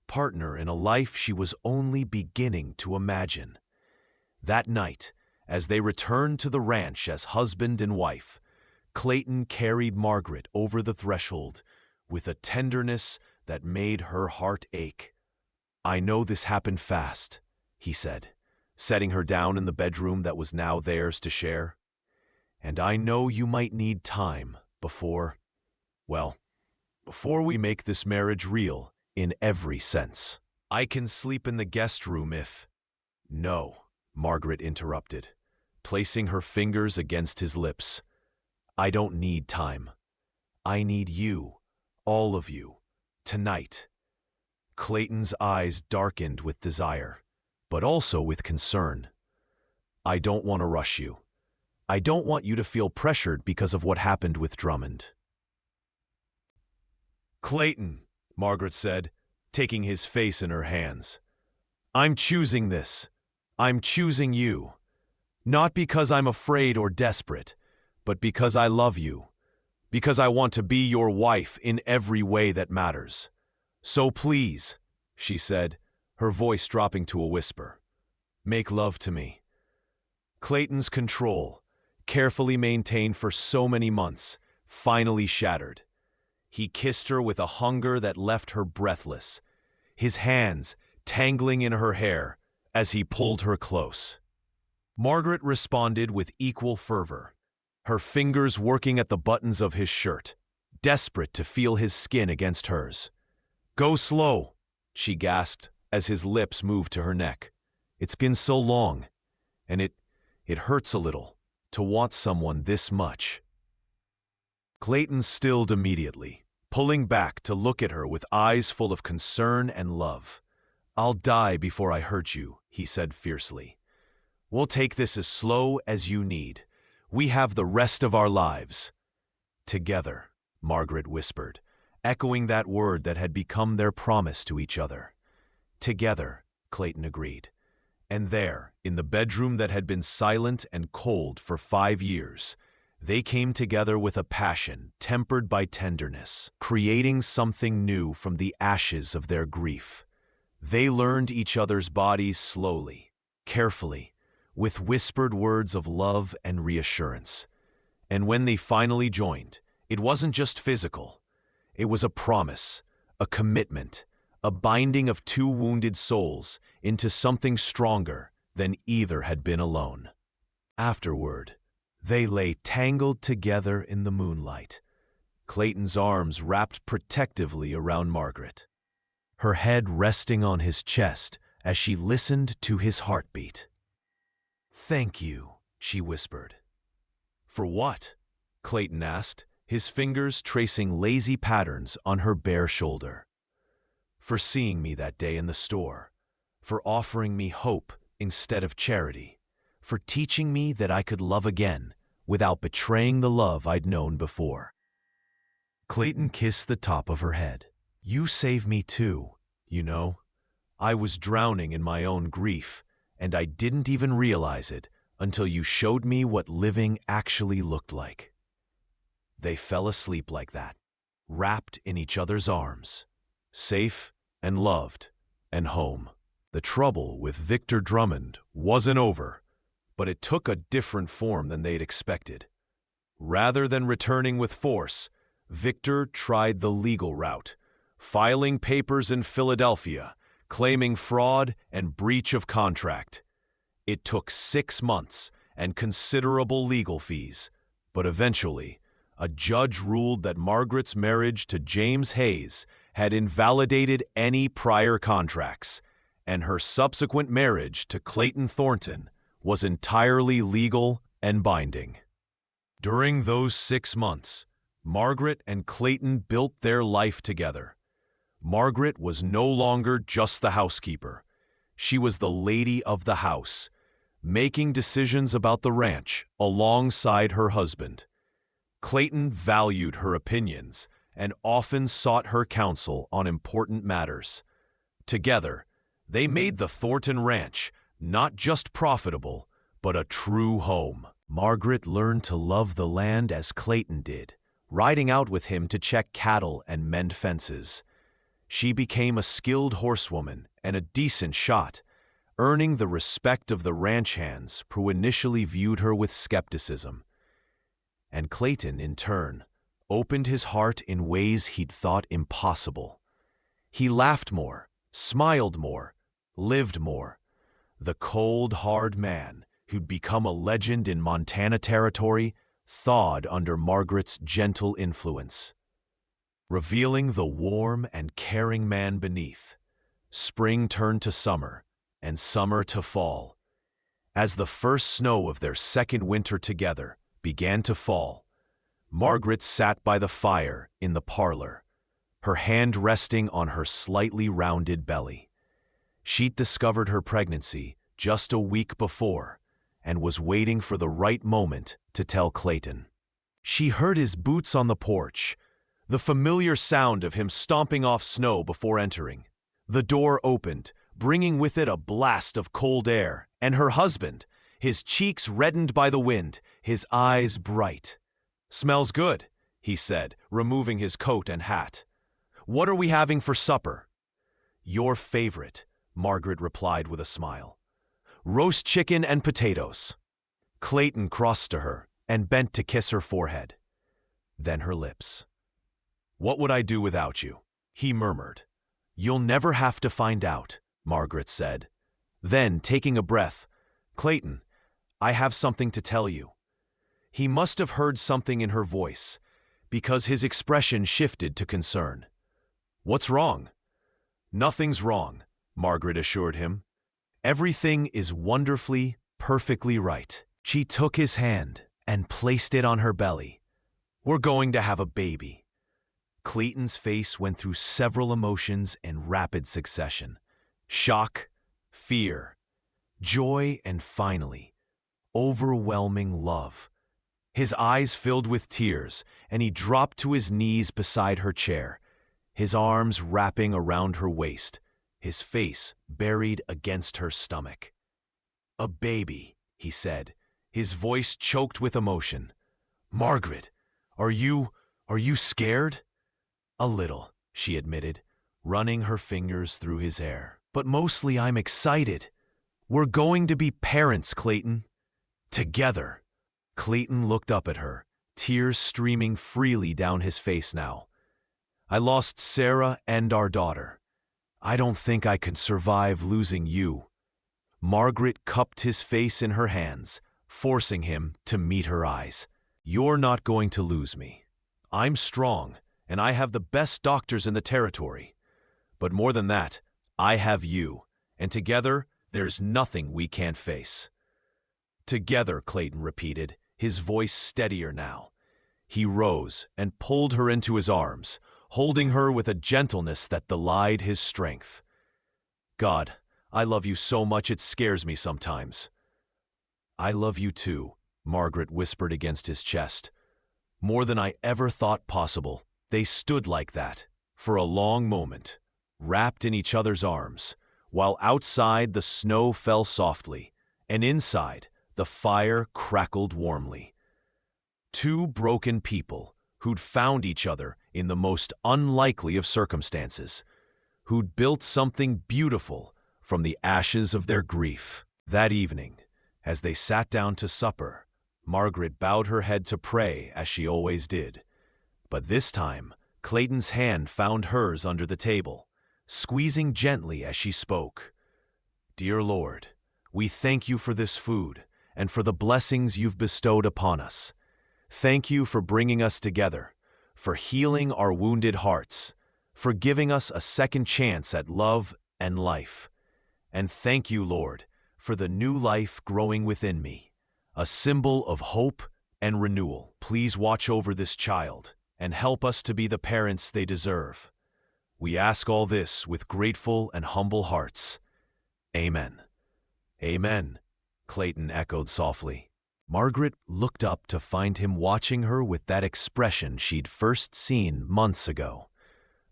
partner in a life she was only beginning to imagine. That night, as they returned to the ranch as husband and wife, Clayton carried Margaret over the threshold with a tenderness that made her heart ache. "I know this happened fast," he said, setting her down in the bedroom that was now theirs to share. "And I know you might need time before we make this marriage real in every sense. I can sleep in the guest room if—" "No," Margaret interrupted, placing her fingers against his lips. "I don't need time. I need you, all of you, tonight." Clayton's eyes darkened with desire, but also with concern. "I don't want to rush you. I don't want you to feel pressured because of what happened with Drummond." "Clayton," Margaret said, taking his face in her hands, "I'm choosing this. I'm choosing you. Not because I'm afraid or desperate, but because I love you. Because I want to be your wife in every way that matters. So please," she said, her voice dropping to a whisper, "make love to me." Clayton's control, carefully maintained for so many months, finally shattered. He kissed her with a hunger that left her breathless, his hands tangling in her hair as he pulled her close. Margaret responded with equal fervor, her fingers working at the buttons of his shirt, desperate to feel his skin against hers. "Go slow," she gasped as his lips moved to her neck. "It's been so long, and it hurts a little to want someone this much." Clayton stilled immediately, pulling back to look at her with eyes full of concern and love. "I'll die before I hurt you," he said fiercely. "We'll take this as slow as you need. We have the rest of our lives." "Together," Margaret whispered, echoing that word that had become their promise to each other. "Together," Clayton agreed. And there, in the bedroom that had been silent and cold for 5 years, they came together with a passion tempered by tenderness, creating something new from the ashes of their grief. They learned each other's bodies slowly, carefully, with whispered words of love and reassurance. And when they finally joined, it wasn't just physical. It was a promise, a commitment, a binding of two wounded souls into something stronger than either had been alone. Afterward, they lay tangled together in the moonlight, Clayton's arms wrapped protectively around Margaret, her head resting on his chest as she listened to his heartbeat. "Thank you," she whispered. "For what?" Clayton asked, his fingers tracing lazy patterns on her bare shoulder. "For seeing me that day in the store, for offering me hope instead of charity, for teaching me that I could love again without betraying the love I'd known before." Clayton kissed the top of her head. "You saved me too, you know. I was drowning in my own grief, and I didn't even realize it until you showed me what living actually looked like." They fell asleep like that, wrapped in each other's arms, safe and loved and home. The trouble with Victor Drummond wasn't over, but it took a different form than they'd expected. Rather than returning with force, Victor tried the legal route, filing papers in Philadelphia, claiming fraud and breach of contract. It took 6 months and considerable legal fees, but eventually, a judge ruled that Margaret's marriage to James Hayes had invalidated any prior contracts, and her subsequent marriage to Clayton Thornton was entirely legal and binding. During those 6 months, Margaret and Clayton built their life together. Margaret was no longer just the housekeeper. She was the lady of the house, making decisions about the ranch alongside her husband. Clayton valued her opinions and often sought her counsel on important matters. Together, they made the Thornton Ranch not just profitable, but a true home. Margaret learned to love the land as Clayton did, riding out with him to check cattle and mend fences. She became a skilled horsewoman and a decent shot, earning the respect of the ranch hands who initially viewed her with skepticism. And Clayton, in turn, opened his heart in ways he'd thought impossible. He laughed more, smiled more, lived more. The cold, hard man who'd become a legend in Montana Territory thawed under Margaret's gentle influence, revealing the warm and caring man beneath. Spring turned to summer, and summer to fall. As the first snow of their second winter together began to fall, Margaret sat by the fire in the parlor, her hand resting on her slightly rounded belly. She'd discovered her pregnancy just a week before and was waiting for the right moment to tell Clayton. She heard his boots on the porch, the familiar sound of him stomping off snow before entering. The door opened, bringing with it a blast of cold air, and her husband, his cheeks reddened by the wind, his eyes bright. "Smells good," he said, removing his coat and hat. "What are we having for supper?" "Your favorite," Margaret replied with a smile. "Roast chicken and potatoes." Clayton crossed to her and bent to kiss her forehead, then her lips. "What would I do without you?" he murmured. "You'll never have to find out," Margaret said. Then, taking a breath, "Clayton, I have something to tell you." He must have heard something in her voice, because his expression shifted to concern. "What's wrong?" "Nothing's wrong," Margaret assured him. "Everything is wonderfully, perfectly right." She took his hand and placed it on her belly. "We're going to have a baby." Clayton's face went through several emotions in rapid succession: shock, fear, joy, and finally, overwhelming love. His eyes filled with tears, and he dropped to his knees beside her chair, his arms wrapping around her waist, his face buried against her stomach. "A baby," he said, his voice choked with emotion. "Margaret, are you scared?" "A little," she admitted, running her fingers through his hair. "But mostly I'm excited. We're going to be parents, Clayton. Together." Clayton looked up at her, tears streaming freely down his face now. "I lost Sarah and our daughter. I don't think I could survive losing you." Margaret cupped his face in her hands, forcing him to meet her eyes. "You're not going to lose me. I'm strong, and I have the best doctors in the territory. But more than that, I have you, and together, there's nothing we can't face." "Together," Clayton repeated, his voice steadier now. He rose and pulled her into his arms, holding her with a gentleness that belied his strength. "God, I love you so much it scares me sometimes." "I love you too," Margaret whispered against his chest. "More than I ever thought possible." They stood like that, for a long moment, wrapped in each other's arms, while outside the snow fell softly, and inside the fire crackled warmly. Two broken people who'd found each other in the most unlikely of circumstances, who'd built something beautiful from the ashes of their grief. That evening, as they sat down to supper, Margaret bowed her head to pray as she always did. But this time, Clayton's hand found hers under the table, squeezing gently as she spoke. "Dear Lord, we thank you for this food and for the blessings you've bestowed upon us. Thank you for bringing us together, for healing our wounded hearts, for giving us a second chance at love and life. And thank you, Lord, for the new life growing within me, a symbol of hope and renewal. Please watch over this child and help us to be the parents they deserve. We ask all this with grateful and humble hearts. Amen." "Amen," Clayton echoed softly. Margaret looked up to find him watching her with that expression she'd first seen months ago,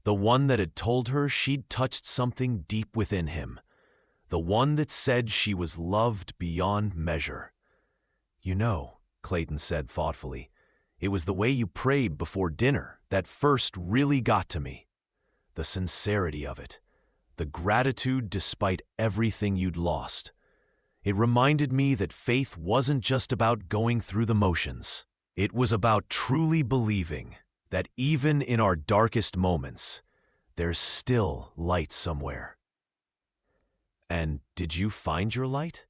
the one that had told her she'd touched something deep within him, the one that said she was loved beyond measure. "You know," Clayton said thoughtfully, "it was the way you prayed before dinner that first really got to me. The sincerity of it, the gratitude despite everything you'd lost. It reminded me that faith wasn't just about going through the motions. It was about truly believing that even in our darkest moments, there's still light somewhere." "And did you find your light?"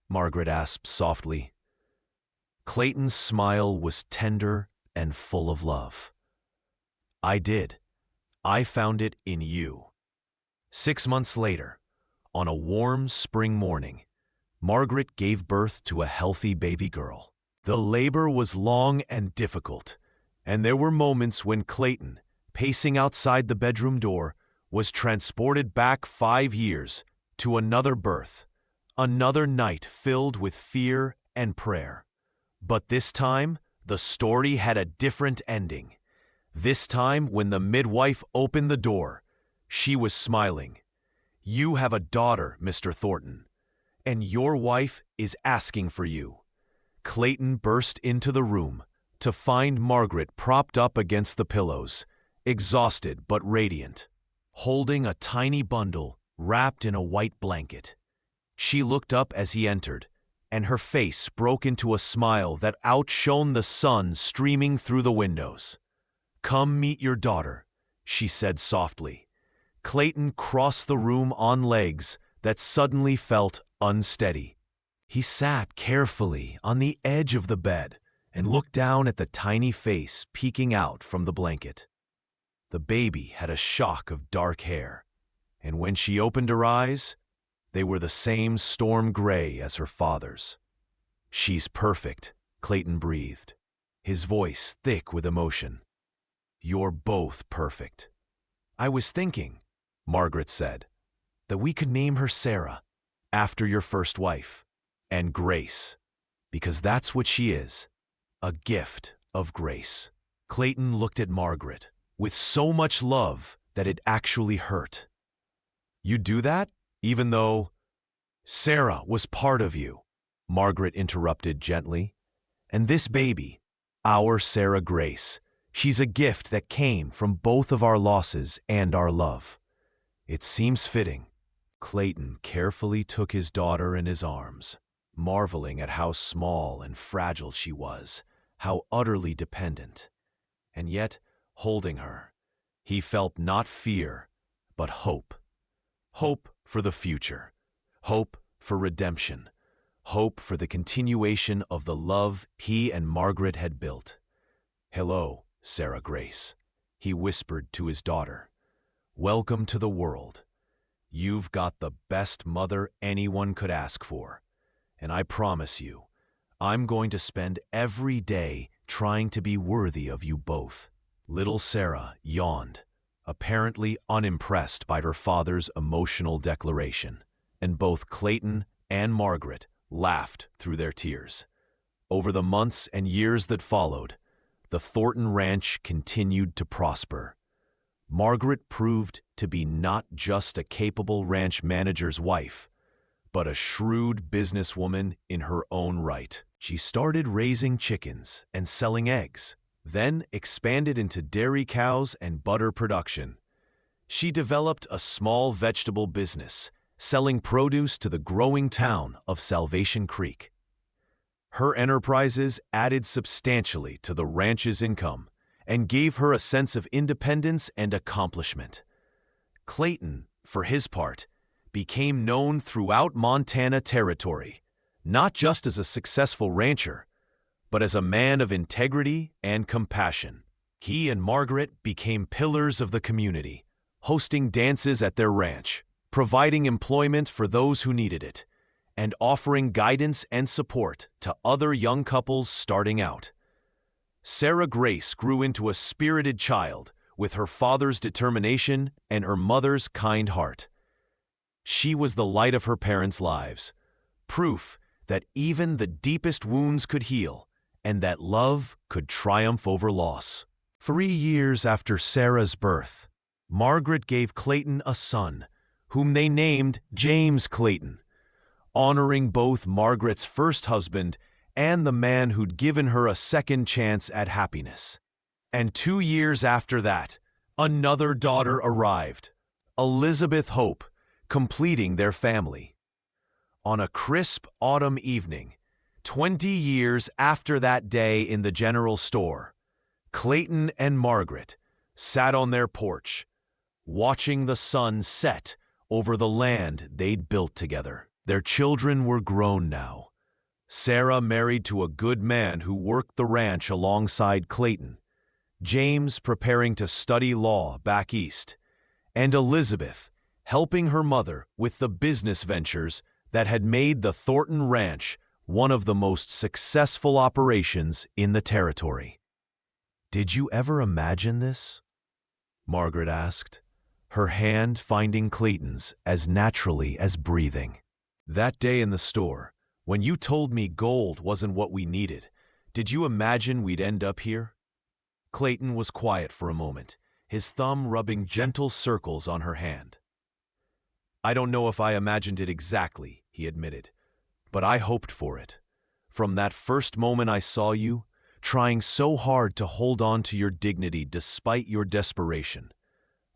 Margaret asked softly. Clayton's smile was tender and full of love. "I did. I found it in you." 6 months later, on a warm spring morning, Margaret gave birth to a healthy baby girl. The labor was long and difficult, and there were moments when Clayton, pacing outside the bedroom door, was transported back 5 years to another birth, another night filled with fear and prayer. But this time, the story had a different ending. This time, when the midwife opened the door, she was smiling. "You have a daughter, Mr. Thornton, and your wife is asking for you." Clayton burst into the room to find Margaret propped up against the pillows, exhausted but radiant, holding a tiny bundle wrapped in a white blanket. She looked up as he entered, and her face broke into a smile that outshone the sun streaming through the windows. "Come meet your daughter," she said softly. Clayton crossed the room on legs that suddenly felt unsteady. He sat carefully on the edge of the bed and looked down at the tiny face peeking out from the blanket. The baby had a shock of dark hair, and when she opened her eyes, they were the same storm gray as her father's. "She's perfect," Clayton breathed, his voice thick with emotion. "You're both perfect." "I was thinking," Margaret said, "that we could name her Sarah, after your first wife, and Grace, because that's what she is, a gift of grace." Clayton looked at Margaret with so much love that it actually hurt. "You do that, even though Sarah was part of you," Margaret interrupted gently. "And this baby, our Sarah Grace, she's a gift that came from both of our losses and our love. It seems fitting." Clayton carefully took his daughter in his arms, marveling at how small and fragile she was, how utterly dependent. And yet, holding her, he felt not fear, but hope. Hope for the future, hope for redemption, hope for the continuation of the love he and Margaret had built. "Hello, Sarah Grace," he whispered to his daughter. "Welcome to the world. You've got the best mother anyone could ask for, and I promise you, I'm going to spend every day trying to be worthy of you both." Little Sarah yawned, apparently unimpressed by her father's emotional declaration, and both Clayton and Margaret laughed through their tears. Over the months and years that followed, the Thornton Ranch continued to prosper. Margaret proved to be not just a capable ranch manager's wife, but a shrewd businesswoman in her own right. She started raising chickens and selling eggs, then expanded into dairy cows and butter production. She developed a small vegetable business, selling produce to the growing town of Salvation Creek. Her enterprises added substantially to the ranch's income, and gave her a sense of independence and accomplishment. Clayton, for his part, became known throughout Montana Territory, not just as a successful rancher, but as a man of integrity and compassion. He and Margaret became pillars of the community, hosting dances at their ranch, providing employment for those who needed it, and offering guidance and support to other young couples starting out. Sarah Grace grew into a spirited child with her father's determination and her mother's kind heart. She was the light of her parents' lives, proof that even the deepest wounds could heal and that love could triumph over loss. 3 years after Sarah's birth, Margaret gave Clayton a son, whom they named James Clayton, honoring both Margaret's first husband and the man who'd given her a second chance at happiness. And 2 years after that, another daughter arrived, Elizabeth Hope, completing their family. On a crisp autumn evening, 20 years after that day in the general store, Clayton and Margaret sat on their porch, watching the sun set over the land they'd built together. Their children were grown now. Sarah married to a good man who worked the ranch alongside Clayton, James preparing to study law back east, and Elizabeth helping her mother with the business ventures that had made the Thornton Ranch one of the most successful operations in the territory. "Did you ever imagine this?" Margaret asked, her hand finding Clayton's as naturally as breathing. "That day in the store, when you told me gold wasn't what we needed, did you imagine we'd end up here?" Clayton was quiet for a moment, his thumb rubbing gentle circles on her hand. "I don't know if I imagined it exactly," he admitted, "but I hoped for it. From that first moment I saw you, trying so hard to hold on to your dignity despite your desperation,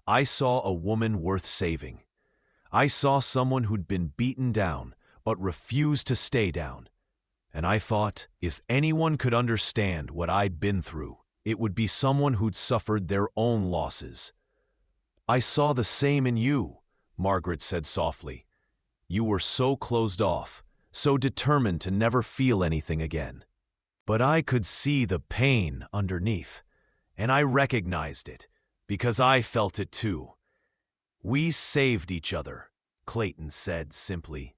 I saw a woman worth saving. I saw someone who'd been beaten down, but refused to stay down. And I thought, if anyone could understand what I'd been through, it would be someone who'd suffered their own losses." "I saw the same in you," Margaret said softly. "You were so closed off, so determined to never feel anything again. But I could see the pain underneath, and I recognized it, because I felt it too." "We saved each other," Clayton said simply.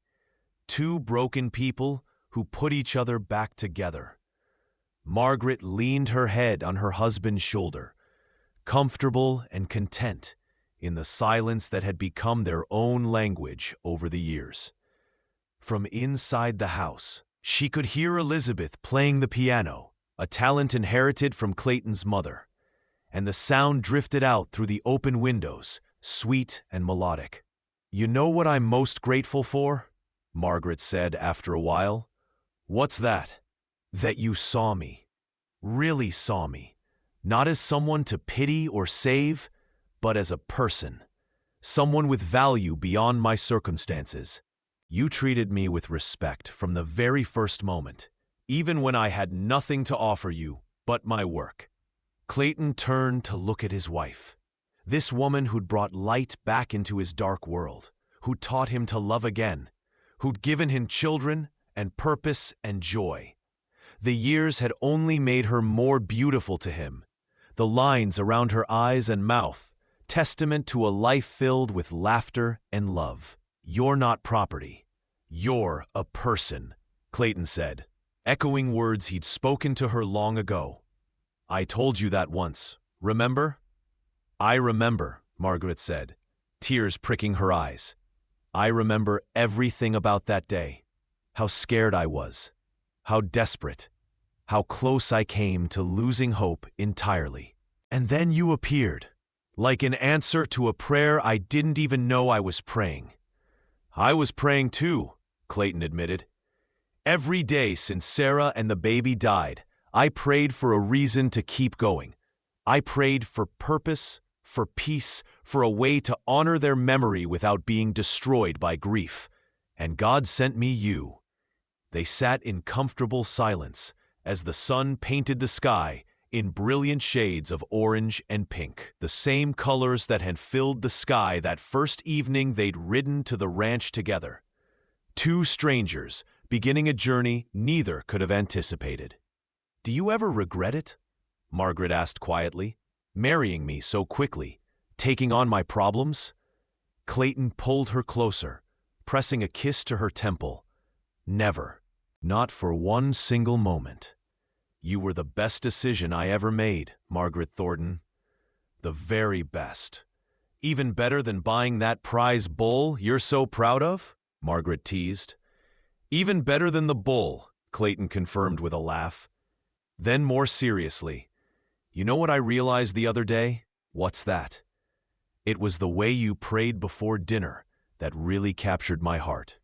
"Two broken people who put each other back together." Margaret leaned her head on her husband's shoulder, comfortable and content in the silence that had become their own language over the years. From inside the house, she could hear Elizabeth playing the piano, a talent inherited from Clayton's mother, and the sound drifted out through the open windows, sweet and melodic. "You know what I'm most grateful for?" Margaret said after a while. "What's that?" "That you saw me, really saw me, not as someone to pity or save, but as a person, someone with value beyond my circumstances. You treated me with respect from the very first moment, even when I had nothing to offer you but my work." Clayton turned to look at his wife, this woman who'd brought light back into his dark world, who taught him to love again, who'd given him children and purpose and joy. The years had only made her more beautiful to him, the lines around her eyes and mouth, testament to a life filled with laughter and love. "You're not property. You're a person," Clayton said, echoing words he'd spoken to her long ago. "I told you that once, remember?" "I remember," Margaret said, tears pricking her eyes. "I remember everything about that day, how scared I was, how desperate, how close I came to losing hope entirely. And then you appeared, like an answer to a prayer I didn't even know I was praying." "I was praying too," Clayton admitted. "Every day since Sarah and the baby died, I prayed for a reason to keep going. I prayed for purpose, for peace, for a way to honor their memory without being destroyed by grief. And God sent me you." They sat in comfortable silence as the sun painted the sky in brilliant shades of orange and pink, the same colors that had filled the sky that first evening they'd ridden to the ranch together. Two strangers, beginning a journey neither could have anticipated. "Do you ever regret it?" Margaret asked quietly. "Marrying me so quickly, taking on my problems?" Clayton pulled her closer, pressing a kiss to her temple. "Never. Not for one single moment. You were the best decision I ever made, Margaret Thornton. The very best. Even better than buying that prize bull you're so proud of?" Margaret teased. "Even better than the bull," Clayton confirmed with a laugh. Then more seriously, "You know what I realized the other day?" "What's that?" "It was the way you prayed before dinner that really captured my heart.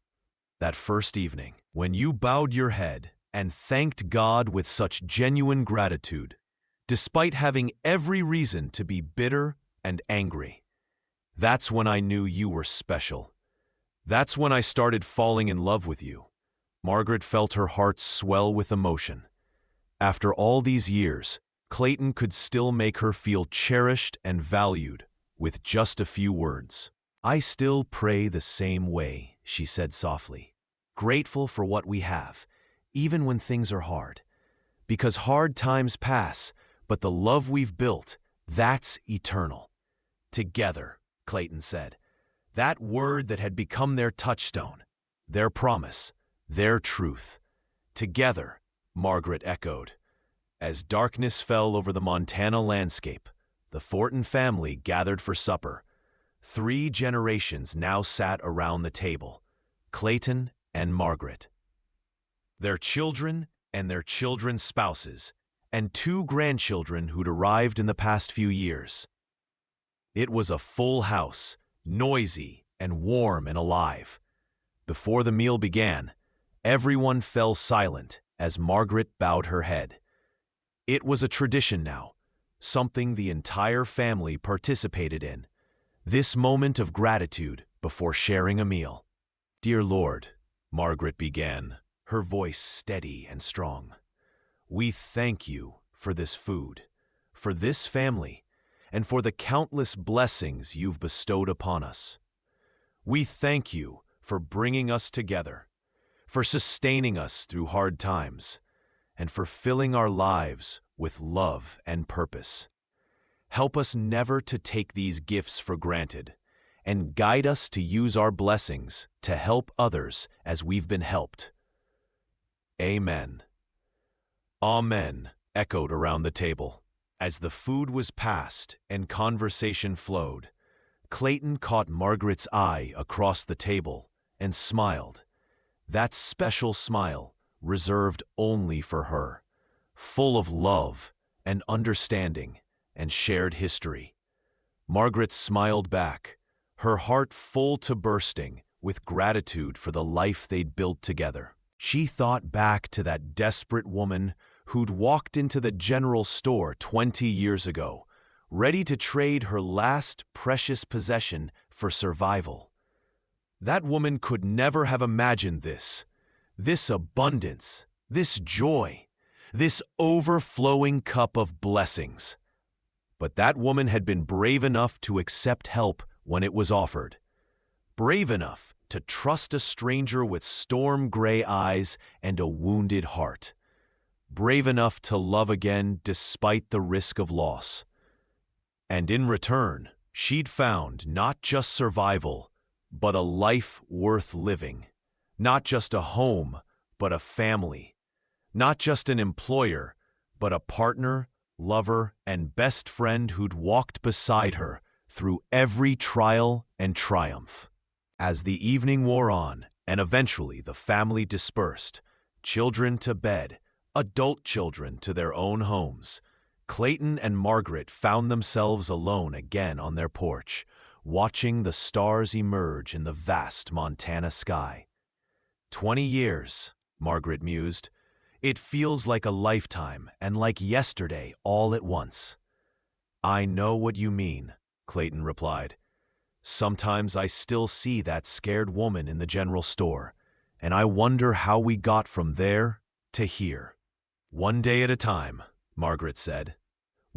That first evening, when you bowed your head and thanked God with such genuine gratitude, despite having every reason to be bitter and angry. That's when I knew you were special. That's when I started falling in love with you." Margaret felt her heart swell with emotion. After all these years, Clayton could still make her feel cherished and valued with just a few words. "I still pray the same way," she said softly. "Grateful for what we have, even when things are hard. Because hard times pass, but the love we've built, that's eternal." "Together," Clayton said. That word that had become their touchstone, their promise, their truth. "Together," Margaret echoed. As darkness fell over the Montana landscape, the Thornton family gathered for supper. 3 generations now sat around the table, Clayton and Margaret, their children and their children's spouses, and 2 grandchildren who'd arrived in the past few years. It was a full house, noisy and warm and alive. Before the meal began, everyone fell silent as Margaret bowed her head. It was a tradition now, something the entire family participated in. This moment of gratitude before sharing a meal. "Dear Lord," Margaret began, her voice steady and strong, "we thank you for this food, for this family, and for the countless blessings you've bestowed upon us. We thank you for bringing us together, for sustaining us through hard times, and for filling our lives with love and purpose. Help us never to take these gifts for granted, and guide us to use our blessings to help others as we've been helped. Amen." "Amen," echoed around the table. As the food was passed and conversation flowed, Clayton caught Margaret's eye across the table and smiled. That special smile reserved only for her, full of love and understanding and shared history. Margaret smiled back, her heart full to bursting with gratitude for the life they'd built together. She thought back to that desperate woman who'd walked into the general store 20 years ago, ready to trade her last precious possession for survival. That woman could never have imagined this abundance, this joy, this overflowing cup of blessings. But that woman had been brave enough to accept help when it was offered, brave enough to trust a stranger with storm-gray eyes and a wounded heart, brave enough to love again despite the risk of loss. And in return, she'd found not just survival, but a life worth living. Not just a home, but a family. Not just an employer, but a partner, lover, and best friend who'd walked beside her through every trial and triumph. As the evening wore on, and eventually the family dispersed, children to bed, adult children to their own homes, Clayton and Margaret found themselves alone again on their porch, watching the stars emerge in the vast Montana sky. 20 years, Margaret mused. It feels like a lifetime and like yesterday all at once. "I know what you mean," Clayton replied. "Sometimes I still see that scared woman in the general store, and I wonder how we got from there to here." "One day at a time," Margaret said.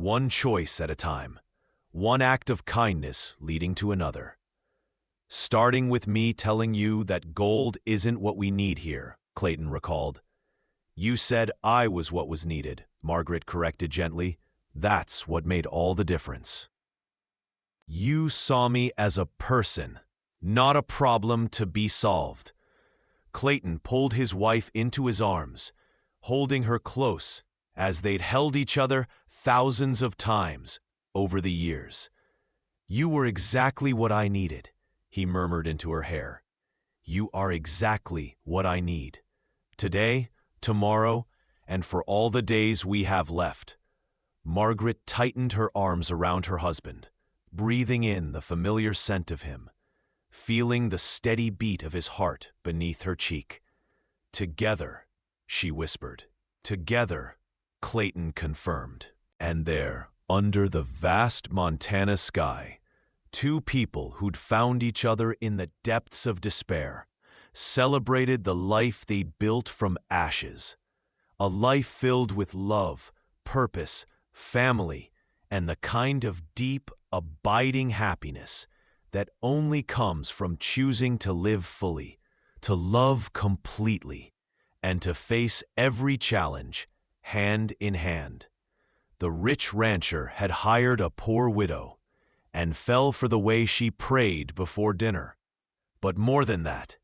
one choice at a time, one act of kindness leading to another. Starting with me telling you that gold isn't what we need here, Clayton recalled. You said I was what was needed, Margaret corrected gently. That's what made all the difference. You saw me as a person, not a problem to be solved. Clayton pulled his wife into his arms, holding her close as they'd held each other thousands of times over the years. You were exactly what I needed, he murmured into her hair. You are exactly what I need. Today, tomorrow, and for all the days we have left. Margaret tightened her arms around her husband, breathing in the familiar scent of him, feeling the steady beat of his heart beneath her cheek. Together, she whispered. Together, Clayton confirmed. And there, under the vast Montana sky, two people who'd found each other in the depths of despair celebrated the life they'd built from ashes. A life filled with love, purpose, family, and the kind of deep, abiding happiness that only comes from choosing to live fully, to love completely, and to face every challenge hand in hand. The rich rancher had hired a poor widow and fell for the way she prayed before dinner. But more than that,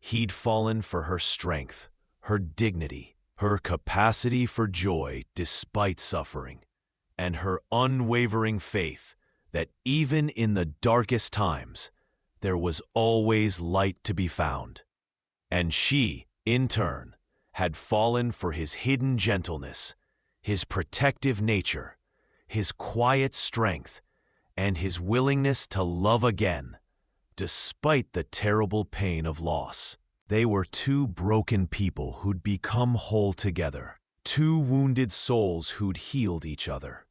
he'd fallen for her strength, her dignity, her capacity for joy despite suffering, and her unwavering faith that even in the darkest times, there was always light to be found. And she, in turn, had fallen for his hidden gentleness, his protective nature, his quiet strength, and his willingness to love again, despite the terrible pain of loss. They were two broken people who'd become whole together, two wounded souls who'd healed each other,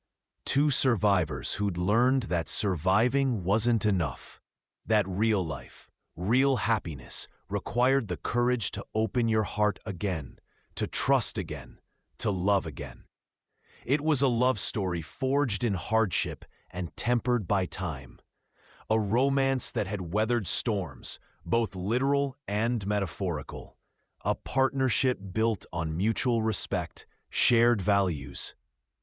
two survivors who'd learned that surviving wasn't enough, that real life, real happiness required the courage to open your heart again, to trust again, to love again. It was a love story forged in hardship and tempered by time, a romance that had weathered storms, both literal and metaphorical, a partnership built on mutual respect, shared values,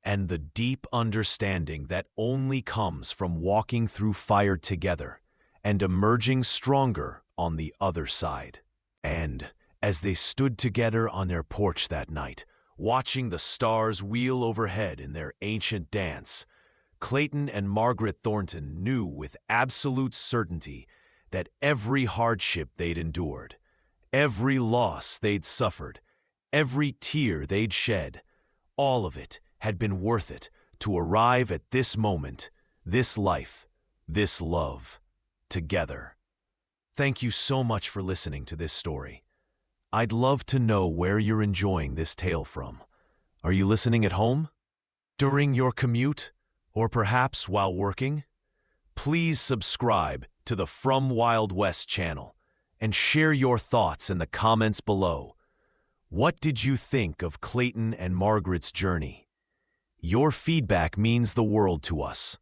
and the deep understanding that only comes from walking through fire together and emerging stronger on the other side. And as they stood together on their porch that night, watching the stars wheel overhead in their ancient dance, Clayton and Margaret Thornton knew with absolute certainty that every hardship they'd endured, every loss they'd suffered, every tear they'd shed, all of it had been worth it to arrive at this moment, this life, this love, together. Thank you so much for listening to this story. I'd love to know where you're enjoying this tale from. Are you listening at home? During your commute? Or perhaps while working? Please subscribe to the From Wild West channel and share your thoughts in the comments below. What did you think of Clayton and Margaret's journey? Your feedback means the world to us.